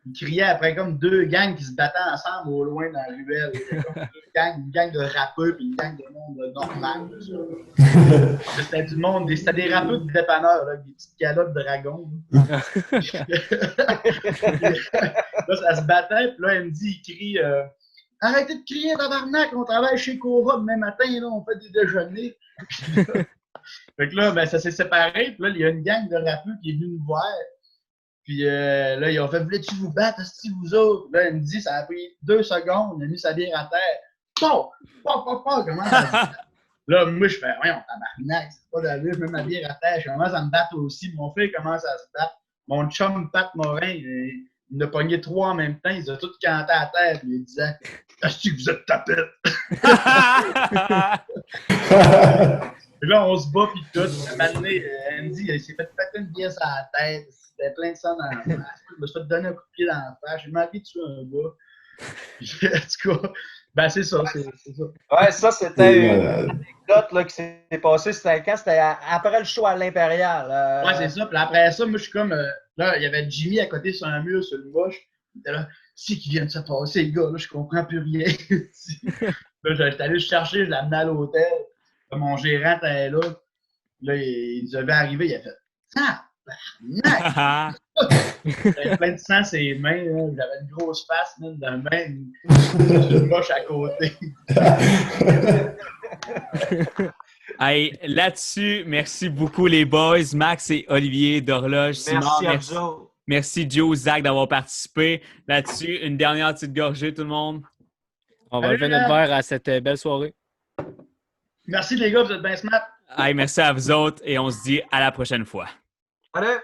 il criait après comme deux gangs qui se battaient ensemble au loin dans la ruelle. Il y avait comme deux gangs, une gang de rappeurs puis une gang de monde normal. C'était du monde, c'était des rappeurs de dépanneurs, là, des petites calottes de dragons. Là, ça se battait, puis là, Andy, il crie arrêtez de crier, tabarnak, on travaille chez Cora demain matin, là, on fait des déjeuners. Fait que là, ben, ça s'est séparé, puis là, il y a une gang de rappeurs qui est venue nous voir. Puis là, ils ont fait voulez-tu vous battre, si vous autres? Là, il me dit ça a pris 2 secondes, il a mis sa bière à terre. Pau! Comment ça se bat? Là, moi, je fais voyons, tabarnak, c'est pas d'allure, je mets ma bière à terre, je commence à me battre aussi. Mon frère commence à se battre. Mon chum Pat Morin, il a pogné 3 en même temps, ils ont tous canté à terre, puis il disait est-ce que vous êtes tapette? Et là, on se bat, puis tout. À un moment donné, Andy, il s'est fait péter une pièce à la tête. C'était plein de sang dans la face. Je me suis fait donner un coup de pied dans la face. J'ai manqué de tuer un gars. Puis, en tout cas, ben c'est ça. C'est ça. Ouais, ça, c'était une anecdote là, qui s'est passée. C'était quand? C'était après le show à l'Impérial. Ouais, c'est ça. Puis après ça, moi, je suis comme. Là, il y avait Jimmy à côté sur un mur, sur le moche. Il était là, c'est qui vient de se passer, les gars, là, je comprends plus rien. Là, j'étais allé le chercher, je l'ai amené à l'hôtel. Là, mon gérant était là. Là, il nous avait arrivé, il a fait tabarnak! J'avais plein de sang sur les mains, là. J'avais une grosse face, là, dans la main, une roche à côté. Hey, là-dessus, merci beaucoup les boys, Max et Olivier d'Horloge. Merci à vous. Merci Joe, Zach d'avoir participé. Là-dessus, une dernière petite gorgée, tout le monde. On va lever notre verre à cette belle soirée. Merci les gars, vous êtes bien smart. Hey, merci à vous autres et on se dit à la prochaine fois. Allez!